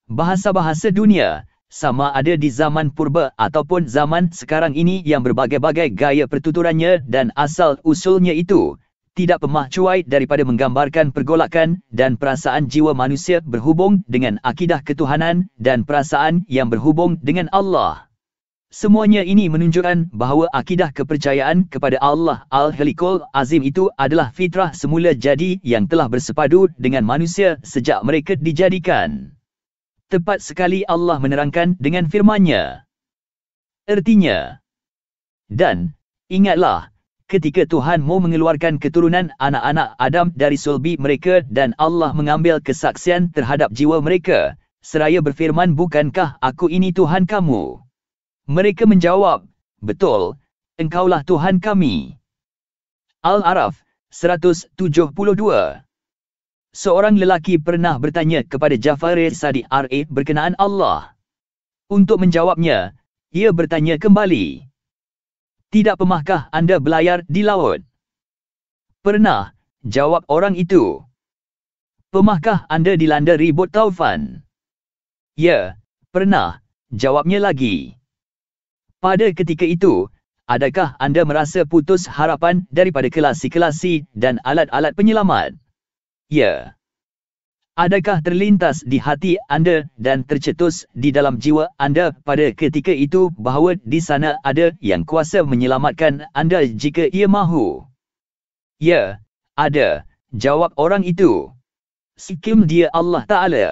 Bahasa-bahasa dunia, sama ada di zaman purba ataupun zaman sekarang ini yang berbagai-bagai gaya pertuturannya dan asal-usulnya itu, tidak pemah cuai daripada menggambarkan pergolakan dan perasaan jiwa manusia berhubung dengan akidah ketuhanan dan perasaan yang berhubung dengan Allah. Semuanya ini menunjukkan bahawa akidah kepercayaan kepada Allah Al-Halikul Azim itu adalah fitrah semula jadi yang telah bersepadu dengan manusia sejak mereka dijadikan. Tepat sekali Allah menerangkan dengan firman-Nya. Artinya, dan ingatlah, ketika Tuhan mau mengeluarkan keturunan anak-anak Adam dari sulbi mereka dan Allah mengambil kesaksian terhadap jiwa mereka, seraya berfirman, bukankah aku ini Tuhan kamu? Mereka menjawab, betul, engkaulah Tuhan kami. Al-Araf 172. Seorang lelaki pernah bertanya kepada Jafar Sadiq R.A. berkenaan Allah. Untuk menjawabnya, ia bertanya kembali, tidak pernahkah anda berlayar di laut? Pernah, jawab orang itu. Pernahkah anda dilanda ribut taufan? Ya, pernah, jawabnya lagi. Pada ketika itu, adakah anda merasa putus harapan daripada kelasi-kelasi dan alat-alat penyelamat? Ya. Adakah terlintas di hati anda dan tercetus di dalam jiwa anda pada ketika itu bahawa di sana ada yang kuasa menyelamatkan anda jika ia mahu? Ya, ada, jawab orang itu. Sikim dia Allah Ta'ala.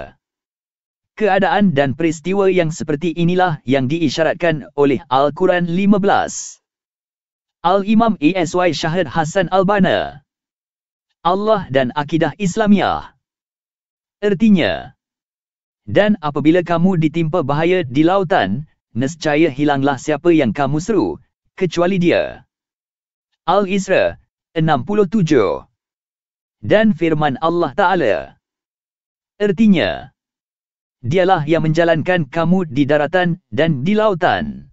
Keadaan dan peristiwa yang seperti inilah yang diisyaratkan oleh Al-Quran 15. Al-Imam ASY Syahid Hasan Al-Banna. Allah dan akidah Islamiah. Artinya, dan apabila kamu ditimpa bahaya di lautan, nescaya hilanglah siapa yang kamu seru, kecuali dia. Al-Isra 67. Dan firman Allah Ta'ala. Artinya, dialah yang menjalankan kamu di daratan dan di lautan.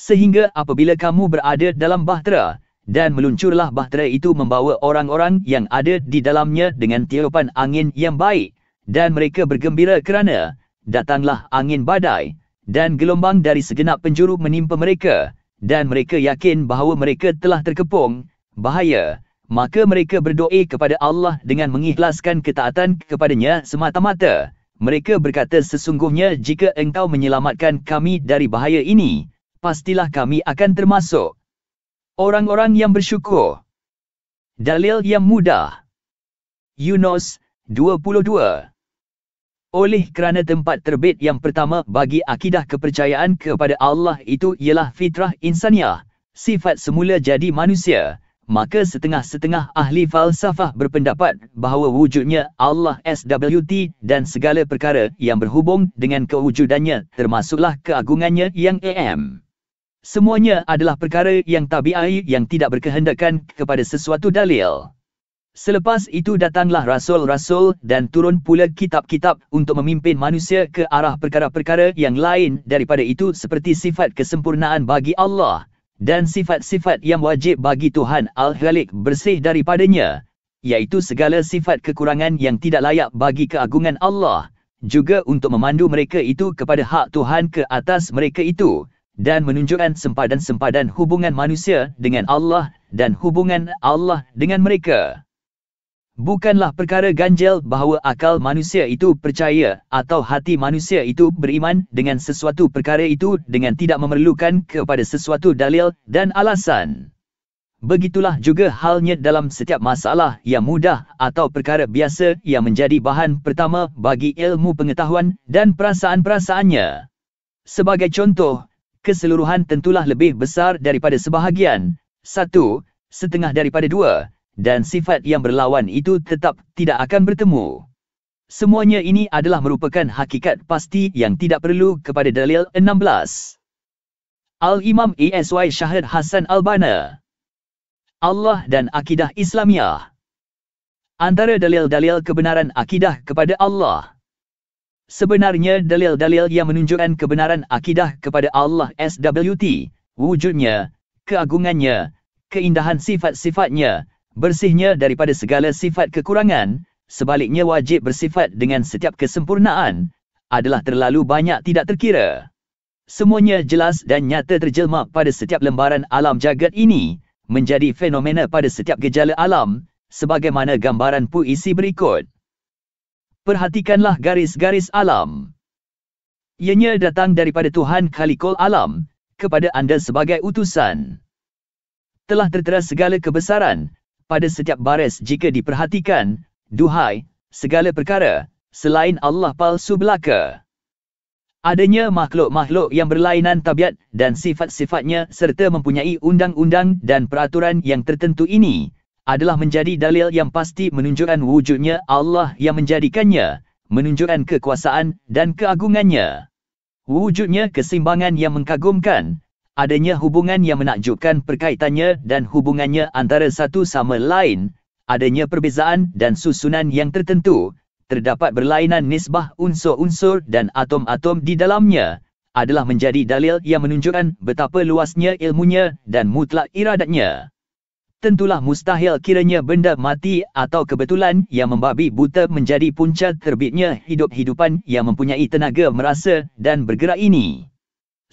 Sehingga apabila kamu berada dalam bahtera, dan meluncurlah bahtera itu membawa orang-orang yang ada di dalamnya dengan tiupan angin yang baik, dan mereka bergembira kerana datanglah angin badai, dan gelombang dari segenap penjuru menimpa mereka, dan mereka yakin bahawa mereka telah terkepung bahaya, maka mereka berdoa kepada Allah dengan mengikhlaskan ketaatan kepadanya semata-mata. Mereka berkata, sesungguhnya jika engkau menyelamatkan kami dari bahaya ini, pastilah kami akan termasuk orang-orang yang bersyukur. Dalil yang mudah. Yunus 22. Oleh kerana tempat terbit yang pertama bagi akidah kepercayaan kepada Allah itu ialah fitrah insaniah, sifat semula jadi manusia, maka setengah-setengah ahli falsafah berpendapat bahawa wujudnya Allah SWT dan segala perkara yang berhubung dengan kewujudannya termasuklah keagungannya yang am. Semuanya adalah perkara yang tabi'i yang tidak berkehendakan kepada sesuatu dalil. Selepas itu datanglah rasul-rasul dan turun pula kitab-kitab untuk memimpin manusia ke arah perkara-perkara yang lain daripada itu seperti sifat kesempurnaan bagi Allah dan sifat-sifat yang wajib bagi Tuhan Al-Khaliq bersih daripadanya, iaitu segala sifat kekurangan yang tidak layak bagi keagungan Allah, juga untuk memandu mereka itu kepada hak Tuhan ke atas mereka itu, dan menunjukkan sempadan-sempadan hubungan manusia dengan Allah dan hubungan Allah dengan mereka. Bukanlah perkara ganjil bahawa akal manusia itu percaya atau hati manusia itu beriman dengan sesuatu perkara itu dengan tidak memerlukan kepada sesuatu dalil dan alasan. Begitulah juga halnya dalam setiap masalah yang mudah atau perkara biasa yang menjadi bahan pertama bagi ilmu pengetahuan dan perasaan-perasaannya. Sebagai contoh, keseluruhan tentulah lebih besar daripada sebahagian, 1, setengah daripada 2, dan sifat yang berlawan itu tetap tidak akan bertemu. Semuanya ini adalah merupakan hakikat pasti yang tidak perlu kepada dalil 16. Al-Imam Esy Shahid Hasan Al-Banna. Allah dan akidah Islamiah. Antara dalil-dalil kebenaran akidah kepada Allah. Sebenarnya dalil-dalil yang menunjukkan kebenaran akidah kepada Allah SWT, wujudnya, keagungannya, keindahan sifat-sifatnya, bersihnya daripada segala sifat kekurangan, sebaliknya wajib bersifat dengan setiap kesempurnaan, adalah terlalu banyak tidak terkira. Semuanya jelas dan nyata terjelma pada setiap lembaran alam jagat ini, menjadi fenomena pada setiap gejala alam, sebagaimana gambaran puisi berikut. Perhatikanlah garis-garis alam. Ianya datang daripada Tuhan Khalikul Alam, kepada anda sebagai utusan. Telah tertera segala kebesaran, pada setiap baris jika diperhatikan, duhai, segala perkara, selain Allah palsu belaka. Adanya makhluk-makhluk yang berlainan tabiat dan sifat-sifatnya serta mempunyai undang-undang dan peraturan yang tertentu ini, adalah menjadi dalil yang pasti menunjukkan wujudnya Allah yang menjadikannya, menunjukkan kekuasaan dan keagungannya. Wujudnya keseimbangan yang mengkagumkan, adanya hubungan yang menakjubkan perkaitannya dan hubungannya antara satu sama lain, adanya perbezaan dan susunan yang tertentu, terdapat berlainan nisbah unsur-unsur dan atom-atom di dalamnya, adalah menjadi dalil yang menunjukkan betapa luasnya ilmunya dan mutlak iradatnya. Tentulah mustahil kiranya benda mati atau kebetulan yang membabi buta menjadi punca terbitnya hidup-hidupan yang mempunyai tenaga merasa dan bergerak ini.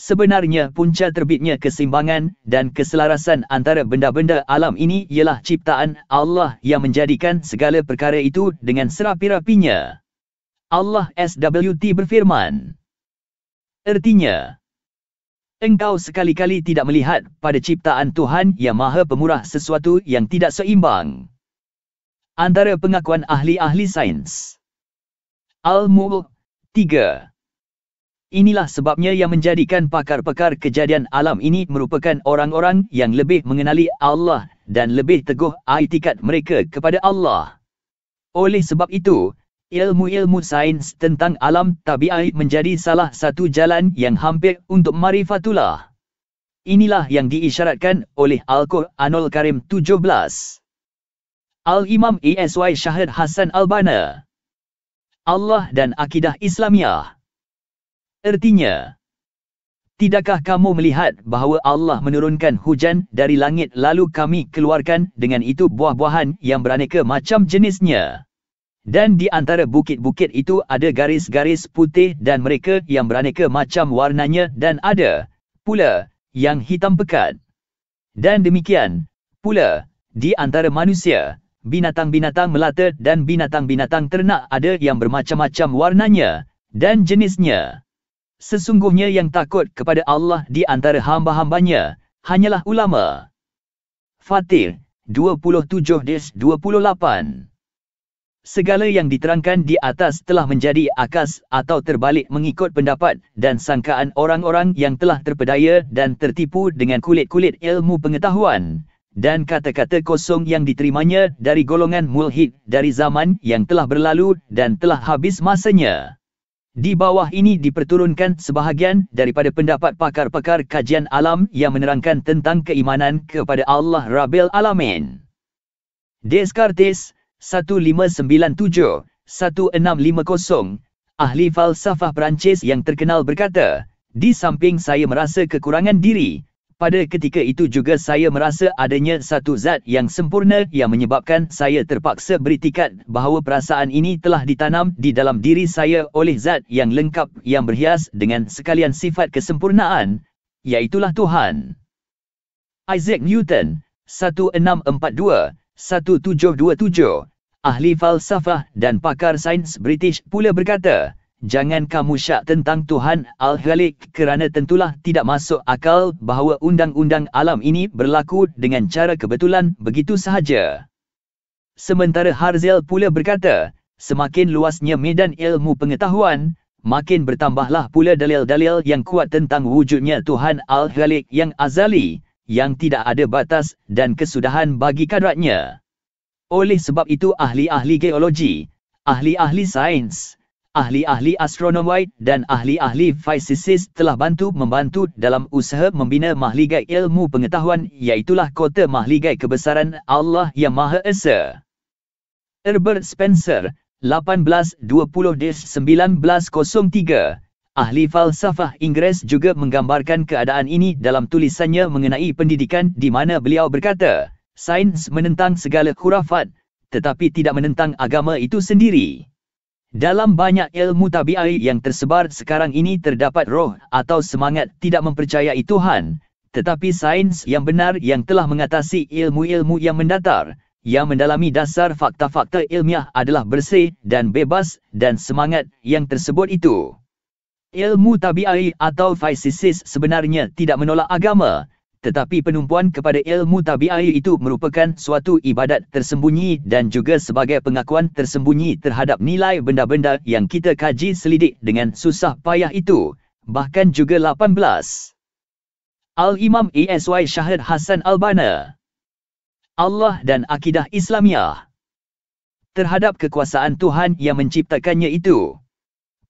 Sebenarnya punca terbitnya keseimbangan dan keselarasan antara benda-benda alam ini ialah ciptaan Allah yang menjadikan segala perkara itu dengan serapi-rapinya. Allah SWT berfirman. Ertinya, engkau sekali-kali tidak melihat pada ciptaan Tuhan yang Maha Pemurah sesuatu yang tidak seimbang. Antara pengakuan ahli-ahli sains. Al-Mulk 3. Inilah sebabnya yang menjadikan pakar-pakar kejadian alam ini merupakan orang-orang yang lebih mengenali Allah dan lebih teguh i'tikad mereka kepada Allah. Oleh sebab itu, ilmu-ilmu sains tentang alam tabiat menjadi salah satu jalan yang hampir untuk marifatullah. Inilah yang diisyaratkan oleh Al-Quranul Karim 17. Al-Imam Esy Shahid Hasan Al-Banna. Allah dan akidah Islamiah. Ertinya, tidakkah kamu melihat bahawa Allah menurunkan hujan dari langit lalu kami keluarkan dengan itu buah-buahan yang beraneka macam jenisnya. Dan di antara bukit-bukit itu ada garis-garis putih dan mereka yang beraneka macam warnanya dan ada pula yang hitam pekat. Dan demikian pula di antara manusia, binatang-binatang melata dan binatang-binatang ternak ada yang bermacam-macam warnanya dan jenisnya. Sesungguhnya yang takut kepada Allah di antara hamba-hambanya hanyalah ulama. Fatir 27-28. Segala yang diterangkan di atas telah menjadi akas atau terbalik mengikut pendapat dan sangkaan orang-orang yang telah terpedaya dan tertipu dengan kulit-kulit ilmu pengetahuan, dan kata-kata kosong yang diterimanya dari golongan mulhid dari zaman yang telah berlalu dan telah habis masanya. Di bawah ini diperturunkan sebahagian daripada pendapat pakar-pakar kajian alam yang menerangkan tentang keimanan kepada Allah Rabbil Alamin. Descartes 1597-1650, ahli falsafah Perancis yang terkenal berkata, di samping saya merasa kekurangan diri, pada ketika itu juga saya merasa adanya satu zat yang sempurna yang menyebabkan saya terpaksa beriktikad bahawa perasaan ini telah ditanam di dalam diri saya oleh zat yang lengkap yang berhias dengan sekalian sifat kesempurnaan, iaitulah Tuhan. Isaac Newton 1642-1727, ahli falsafah dan pakar sains British pula berkata, jangan kamu syak tentang Tuhan Al-Khaliq kerana tentulah tidak masuk akal bahawa undang-undang alam ini berlaku dengan cara kebetulan begitu sahaja. Sementara Harzel pula berkata, semakin luasnya medan ilmu pengetahuan, makin bertambahlah pula dalil-dalil yang kuat tentang wujudnya Tuhan Al-Khaliq yang azali, yang tidak ada batas dan kesudahan bagi kadratnya. Oleh sebab itu ahli-ahli geologi, ahli-ahli sains, ahli-ahli astronomi dan ahli-ahli fisikis telah membantu dalam usaha membina mahligai ilmu pengetahuan, iaitulah kota mahligai kebesaran Allah yang Maha Esa. Herbert Spencer, 1820-1903, ahli falsafah Inggeris juga menggambarkan keadaan ini dalam tulisannya mengenai pendidikan di mana beliau berkata, sains menentang segala khurafat, tetapi tidak menentang agama itu sendiri. Dalam banyak ilmu tabi'i yang tersebar sekarang ini terdapat roh atau semangat tidak mempercayai Tuhan, tetapi sains yang benar yang telah mengatasi ilmu-ilmu yang mendatar, yang mendalami dasar fakta-fakta ilmiah adalah bersih dan bebas dan semangat yang tersebut itu. Ilmu tabi'i atau fisikis sebenarnya tidak menolak agama, tetapi penumpuan kepada ilmu tabi'i itu merupakan suatu ibadat tersembunyi dan juga sebagai pengakuan tersembunyi terhadap nilai benda-benda yang kita kaji selidik dengan susah payah itu. Bahkan juga 18. Al-Imam Esy Shahid Hasan Al-Banna, Allah dan Akidah Islamiah terhadap kekuasaan Tuhan yang menciptakannya itu.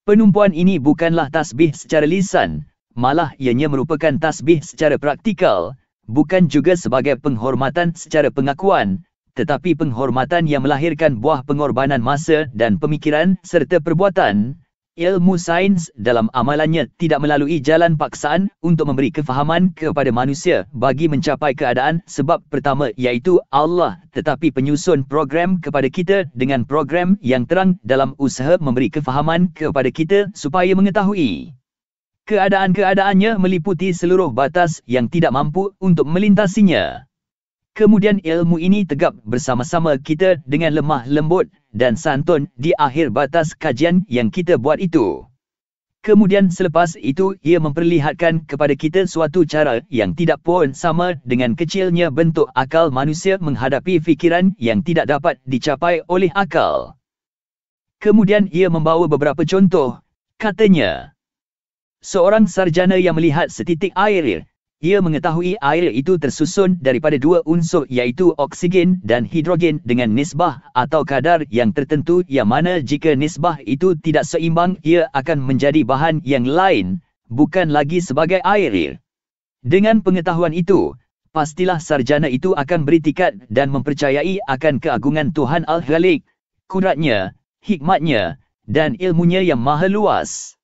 Penumpuan ini bukanlah tasbih secara lisan, malah ianya merupakan tasbih secara praktikal, bukan juga sebagai penghormatan secara pengakuan, tetapi penghormatan yang melahirkan buah pengorbanan masa dan pemikiran serta perbuatan. Ilmu sains dalam amalannya tidak melalui jalan paksaan untuk memberi kefahaman kepada manusia bagi mencapai keadaan sebab pertama iaitu Allah, tetapi penyusun program kepada kita dengan program yang terang dalam usaha memberi kefahaman kepada kita supaya mengetahui. Keadaan-keadaannya meliputi seluruh batas yang tidak mampu untuk melintasinya. Kemudian ilmu ini tegap bersama-sama kita dengan lemah lembut dan santun di akhir batas kajian yang kita buat itu. Kemudian selepas itu ia memperlihatkan kepada kita suatu cara yang tidak pun sama dengan kecilnya bentuk akal manusia menghadapi fikiran yang tidak dapat dicapai oleh akal. Kemudian ia membawa beberapa contoh, katanya. Seorang sarjana yang melihat setitik air, ia mengetahui air itu tersusun daripada dua unsur iaitu oksigen dan hidrogen dengan nisbah atau kadar yang tertentu yang mana jika nisbah itu tidak seimbang ia akan menjadi bahan yang lain, bukan lagi sebagai air. Dengan pengetahuan itu, pastilah sarjana itu akan beritikat dan mempercayai akan keagungan Tuhan Al-Khaliq, kudratnya, hikmatnya, dan ilmunya yang maha luas.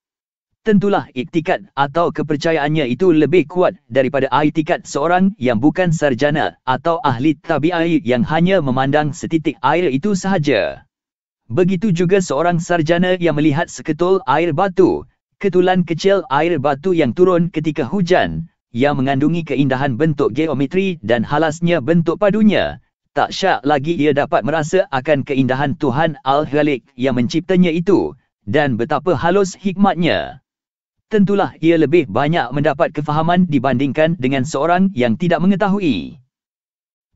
Tentulah iktikat atau kepercayaannya itu lebih kuat daripada iktikat seorang yang bukan sarjana atau ahli tabi'i yang hanya memandang setitik air itu sahaja. Begitu juga seorang sarjana yang melihat seketul air batu, ketulan kecil air batu yang turun ketika hujan, yang mengandungi keindahan bentuk geometri dan halasnya bentuk padunya. Tak syak lagi ia dapat merasa akan keindahan Tuhan Al-Khaliq yang menciptanya itu, dan betapa halus hikmatnya. Tentulah ia lebih banyak mendapat kefahaman dibandingkan dengan seorang yang tidak mengetahui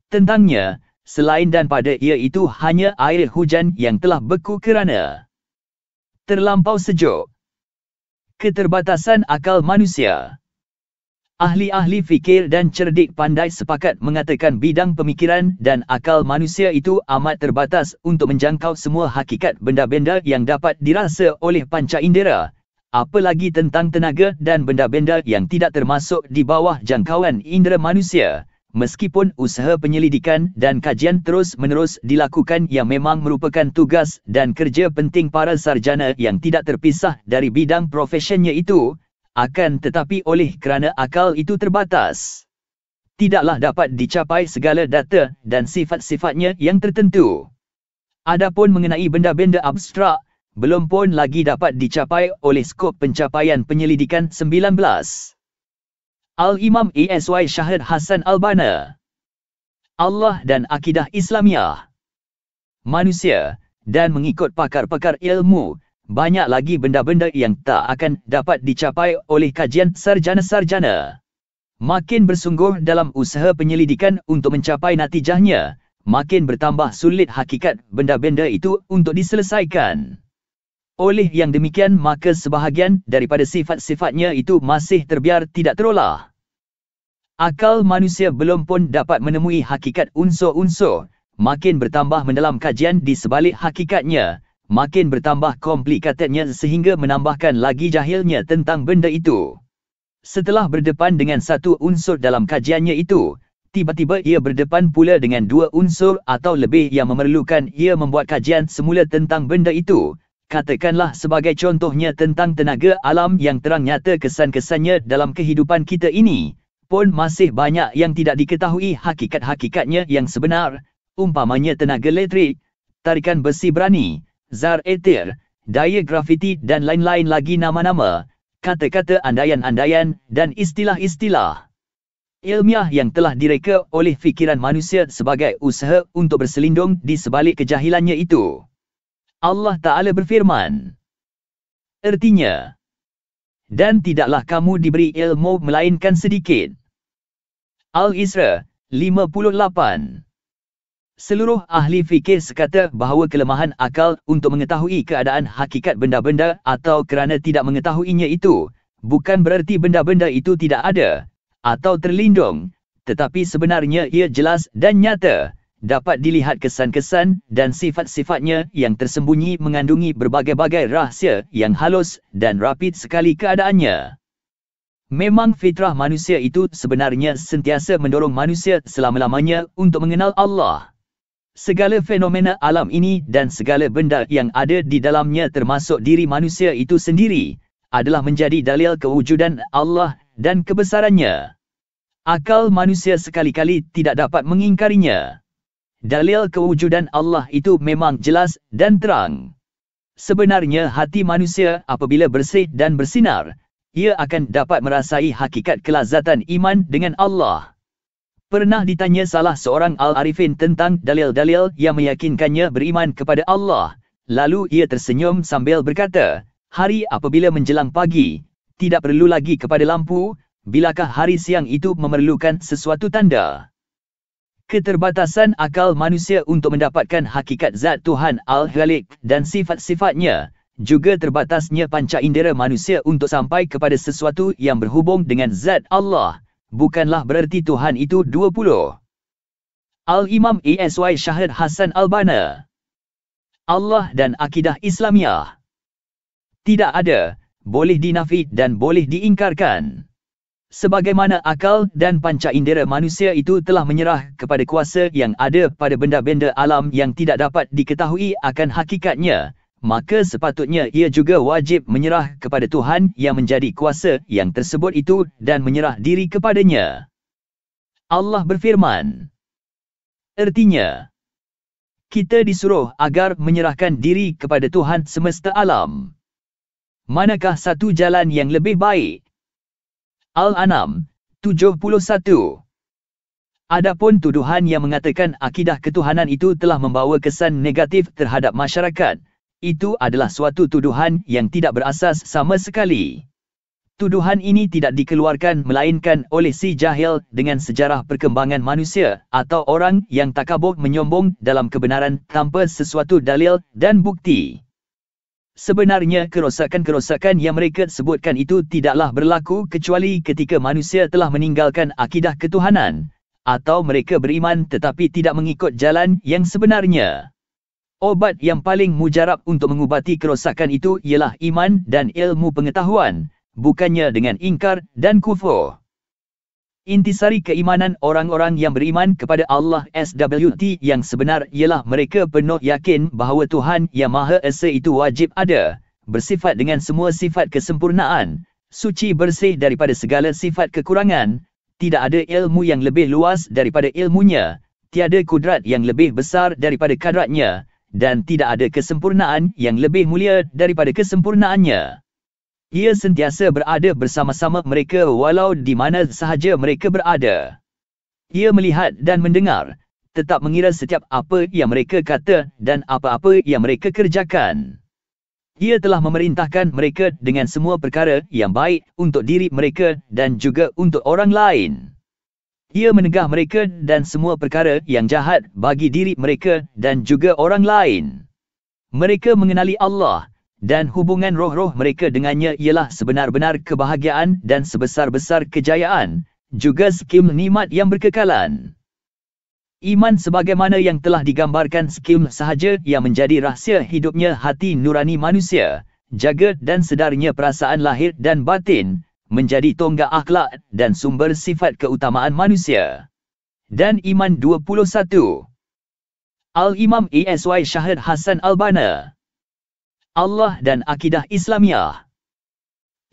tentangnya, selain dan pada ia itu hanya air hujan yang telah beku kerana terlampau sejuk. Keterbatasan akal manusia. Ahli-ahli fikir dan cerdik pandai sepakat mengatakan bidang pemikiran dan akal manusia itu amat terbatas untuk menjangkau semua hakikat benda-benda yang dapat dirasa oleh panca indera, apalagi tentang tenaga dan benda-benda yang tidak termasuk di bawah jangkauan indera manusia. Meskipun usaha penyelidikan dan kajian terus-menerus dilakukan yang memang merupakan tugas dan kerja penting para sarjana yang tidak terpisah dari bidang profesionnya itu, akan tetapi oleh kerana akal itu terbatas, tidaklah dapat dicapai segala data dan sifat-sifatnya yang tertentu. Adapun mengenai benda-benda abstrak, belum pun lagi dapat dicapai oleh skop pencapaian penyelidikan 19. Al-Imam Esy Shahid Hasan Al-Banna, Allah dan Akidah Islamiah, Manusia, dan mengikut pakar-pakar ilmu, banyak lagi benda-benda yang tak akan dapat dicapai oleh kajian sarjana-sarjana. Makin bersungguh dalam usaha penyelidikan untuk mencapai natijahnya, makin bertambah sulit hakikat benda-benda itu untuk diselesaikan. Oleh yang demikian, maka sebahagian daripada sifat-sifatnya itu masih terbiar tidak terolah. Akal manusia belum pun dapat menemui hakikat unsur-unsur, makin bertambah mendalam kajian di sebalik hakikatnya, makin bertambah komplikatednya sehingga menambahkan lagi jahilnya tentang benda itu. Setelah berdepan dengan satu unsur dalam kajiannya itu, tiba-tiba ia berdepan pula dengan dua unsur atau lebih yang memerlukan ia membuat kajian semula tentang benda itu. Katakanlah sebagai contohnya tentang tenaga alam yang terang nyata kesan-kesannya dalam kehidupan kita ini, pun masih banyak yang tidak diketahui hakikat-hakikatnya yang sebenar, umpamanya tenaga elektrik, tarikan besi berani, zar etir, daya grafiti dan lain-lain lagi nama-nama, kata-kata andaian-andaian dan istilah-istilah ilmiah yang telah direka oleh fikiran manusia sebagai usaha untuk berselindung di sebalik kejahilannya itu. Allah Ta'ala berfirman, artinya, dan tidaklah kamu diberi ilmu melainkan sedikit. Al-Isra 58. Seluruh ahli fikir sekata bahawa kelemahan akal untuk mengetahui keadaan hakikat benda-benda atau kerana tidak mengetahuinya itu, bukan bererti benda-benda itu tidak ada atau terlindung, tetapi sebenarnya ia jelas dan nyata, dapat dilihat kesan-kesan dan sifat-sifatnya yang tersembunyi mengandungi berbagai-bagai rahsia yang halus dan rapid sekali keadaannya. Memang fitrah manusia itu sebenarnya sentiasa mendorong manusia selama-lamanya untuk mengenal Allah. Segala fenomena alam ini dan segala benda yang ada di dalamnya termasuk diri manusia itu sendiri, adalah menjadi dalil kewujudan Allah dan kebesarannya. Akal manusia sekali-kali tidak dapat mengingkarinya. Dalil kewujudan Allah itu memang jelas dan terang. Sebenarnya hati manusia apabila bersih dan bersinar, ia akan dapat merasai hakikat kelazatan iman dengan Allah. Pernah ditanya salah seorang al-arifin tentang dalil-dalil yang meyakinkannya beriman kepada Allah. Lalu ia tersenyum sambil berkata, hari apabila menjelang pagi, tidak perlu lagi kepada lampu, bilakah hari siang itu memerlukan sesuatu tanda? Keterbatasan akal manusia untuk mendapatkan hakikat zat Tuhan Al-Khaliq dan sifat-sifatnya, juga terbatasnya panca indera manusia untuk sampai kepada sesuatu yang berhubung dengan zat Allah, bukanlah bererti Tuhan itu 20. Al-Imam Esy Syahid Hasan Al-Banna. Allah dan akidah Islamiah. Tidak ada, boleh dinafi dan boleh diingkarkan. Sebagaimana akal dan panca indera manusia itu telah menyerah kepada kuasa yang ada pada benda-benda alam yang tidak dapat diketahui akan hakikatnya, maka sepatutnya ia juga wajib menyerah kepada Tuhan yang menjadi kuasa yang tersebut itu dan menyerah diri kepadanya. Allah berfirman, artinya, kita disuruh agar menyerahkan diri kepada Tuhan semesta alam. Manakah satu jalan yang lebih baik? Al-An'am 71. Adapun tuduhan yang mengatakan akidah ketuhanan itu telah membawa kesan negatif terhadap masyarakat, itu adalah suatu tuduhan yang tidak berasas sama sekali. Tuduhan ini tidak dikeluarkan melainkan oleh si jahil dengan sejarah perkembangan manusia atau orang yang takabur menyombong dalam kebenaran tanpa sesuatu dalil dan bukti. Sebenarnya kerosakan-kerosakan yang mereka sebutkan itu tidaklah berlaku kecuali ketika manusia telah meninggalkan akidah ketuhanan, atau mereka beriman tetapi tidak mengikut jalan yang sebenarnya. Obat yang paling mujarab untuk mengubati kerosakan itu ialah iman dan ilmu pengetahuan, bukannya dengan ingkar dan kufur. Intisari keimanan orang-orang yang beriman kepada Allah SWT yang sebenar ialah mereka penuh yakin bahawa Tuhan yang Maha Esa itu wajib ada, bersifat dengan semua sifat kesempurnaan, suci bersih daripada segala sifat kekurangan, tidak ada ilmu yang lebih luas daripada ilmunya, tiada kudrat yang lebih besar daripada kadratnya, dan tidak ada kesempurnaan yang lebih mulia daripada kesempurnaannya. Ia sentiasa berada bersama-sama mereka walau di mana sahaja mereka berada. Ia melihat dan mendengar, tetap mengira setiap apa yang mereka kata dan apa-apa yang mereka kerjakan. Ia telah memerintahkan mereka dengan semua perkara yang baik untuk diri mereka dan juga untuk orang lain. Ia menegah mereka dan semua perkara yang jahat bagi diri mereka dan juga orang lain. Mereka mengenali Allah, dan hubungan roh-roh mereka dengannya ialah sebenar-benar kebahagiaan dan sebesar-besar kejayaan, juga skim nikmat yang berkekalan. Iman sebagaimana yang telah digambarkan skim sahaja yang menjadi rahsia hidupnya hati nurani manusia, jaga dan sedarnya perasaan lahir dan batin, menjadi tonggak akhlak dan sumber sifat keutamaan manusia. Dan iman 21. Al-Imam Esy Syahid Hasan Al-Banna. Allah dan akidah Islamiah.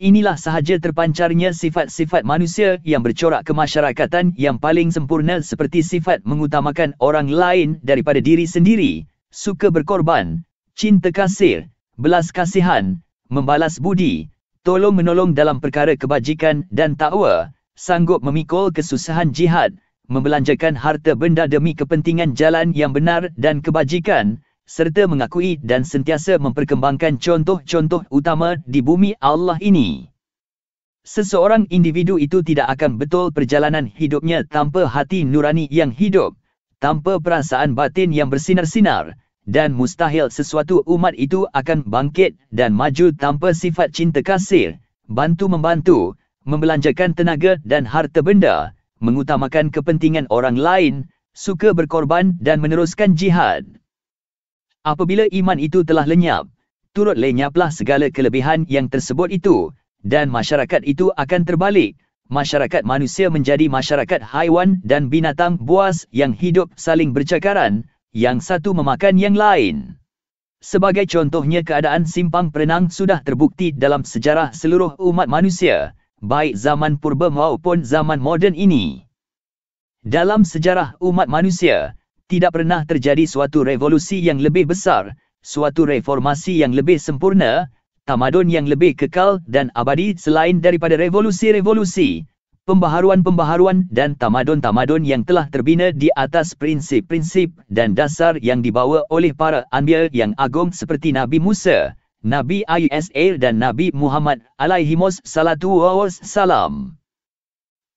Inilah sahaja terpancarnya sifat-sifat manusia yang bercorak kemasyarakatan yang paling sempurna seperti sifat mengutamakan orang lain daripada diri sendiri, suka berkorban, cinta kasih, belas kasihan, membalas budi, tolong-menolong dalam perkara kebajikan dan takwa, sanggup memikul kesusahan jihad, membelanjakan harta benda demi kepentingan jalan yang benar dan kebajikan, serta mengakui dan sentiasa memperkembangkan contoh-contoh utama di bumi Allah ini. Seseorang individu itu tidak akan betul perjalanan hidupnya tanpa hati nurani yang hidup, tanpa perasaan batin yang bersinar-sinar, dan mustahil sesuatu umat itu akan bangkit dan maju tanpa sifat cinta kasih, bantu-membantu, membelanjakan tenaga dan harta benda, mengutamakan kepentingan orang lain, suka berkorban dan meneruskan jihad. Apabila iman itu telah lenyap, turut lenyaplah segala kelebihan yang tersebut itu, dan masyarakat itu akan terbalik. Masyarakat manusia menjadi masyarakat haiwan dan binatang buas yang hidup saling bercakaran, yang satu memakan yang lain. Sebagai contohnya keadaan simpang perenang sudah terbukti dalam sejarah seluruh umat manusia, baik zaman purba maupun zaman moden ini. Dalam sejarah umat manusia, tidak pernah terjadi suatu revolusi yang lebih besar, suatu reformasi yang lebih sempurna, tamadun yang lebih kekal dan abadi selain daripada revolusi-revolusi, pembaharuan-pembaharuan dan tamadun-tamadun yang telah terbina di atas prinsip-prinsip dan dasar yang dibawa oleh para anbiya yang agung seperti Nabi Musa, Nabi Isa dan Nabi Muhammad alaihimus salatu wassalam.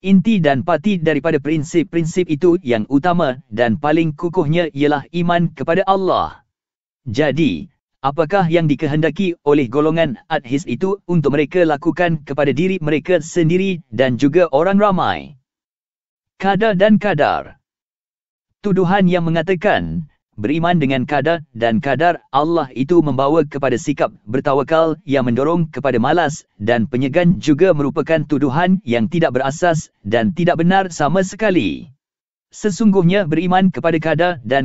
Inti dan pati daripada prinsip-prinsip itu yang utama dan paling kukuhnya ialah iman kepada Allah. Jadi, apakah yang dikehendaki oleh golongan adhis itu untuk mereka lakukan kepada diri mereka sendiri dan juga orang ramai? Qadar dan kadar. Tuduhan yang mengatakan, beriman dengan qadar dan kadar Allah itu membawa kepada sikap bertawakal yang mendorong kepada malas dan penyegan juga merupakan tuduhan yang tidak berasas dan tidak benar sama sekali. Sesungguhnya beriman kepada qadar dan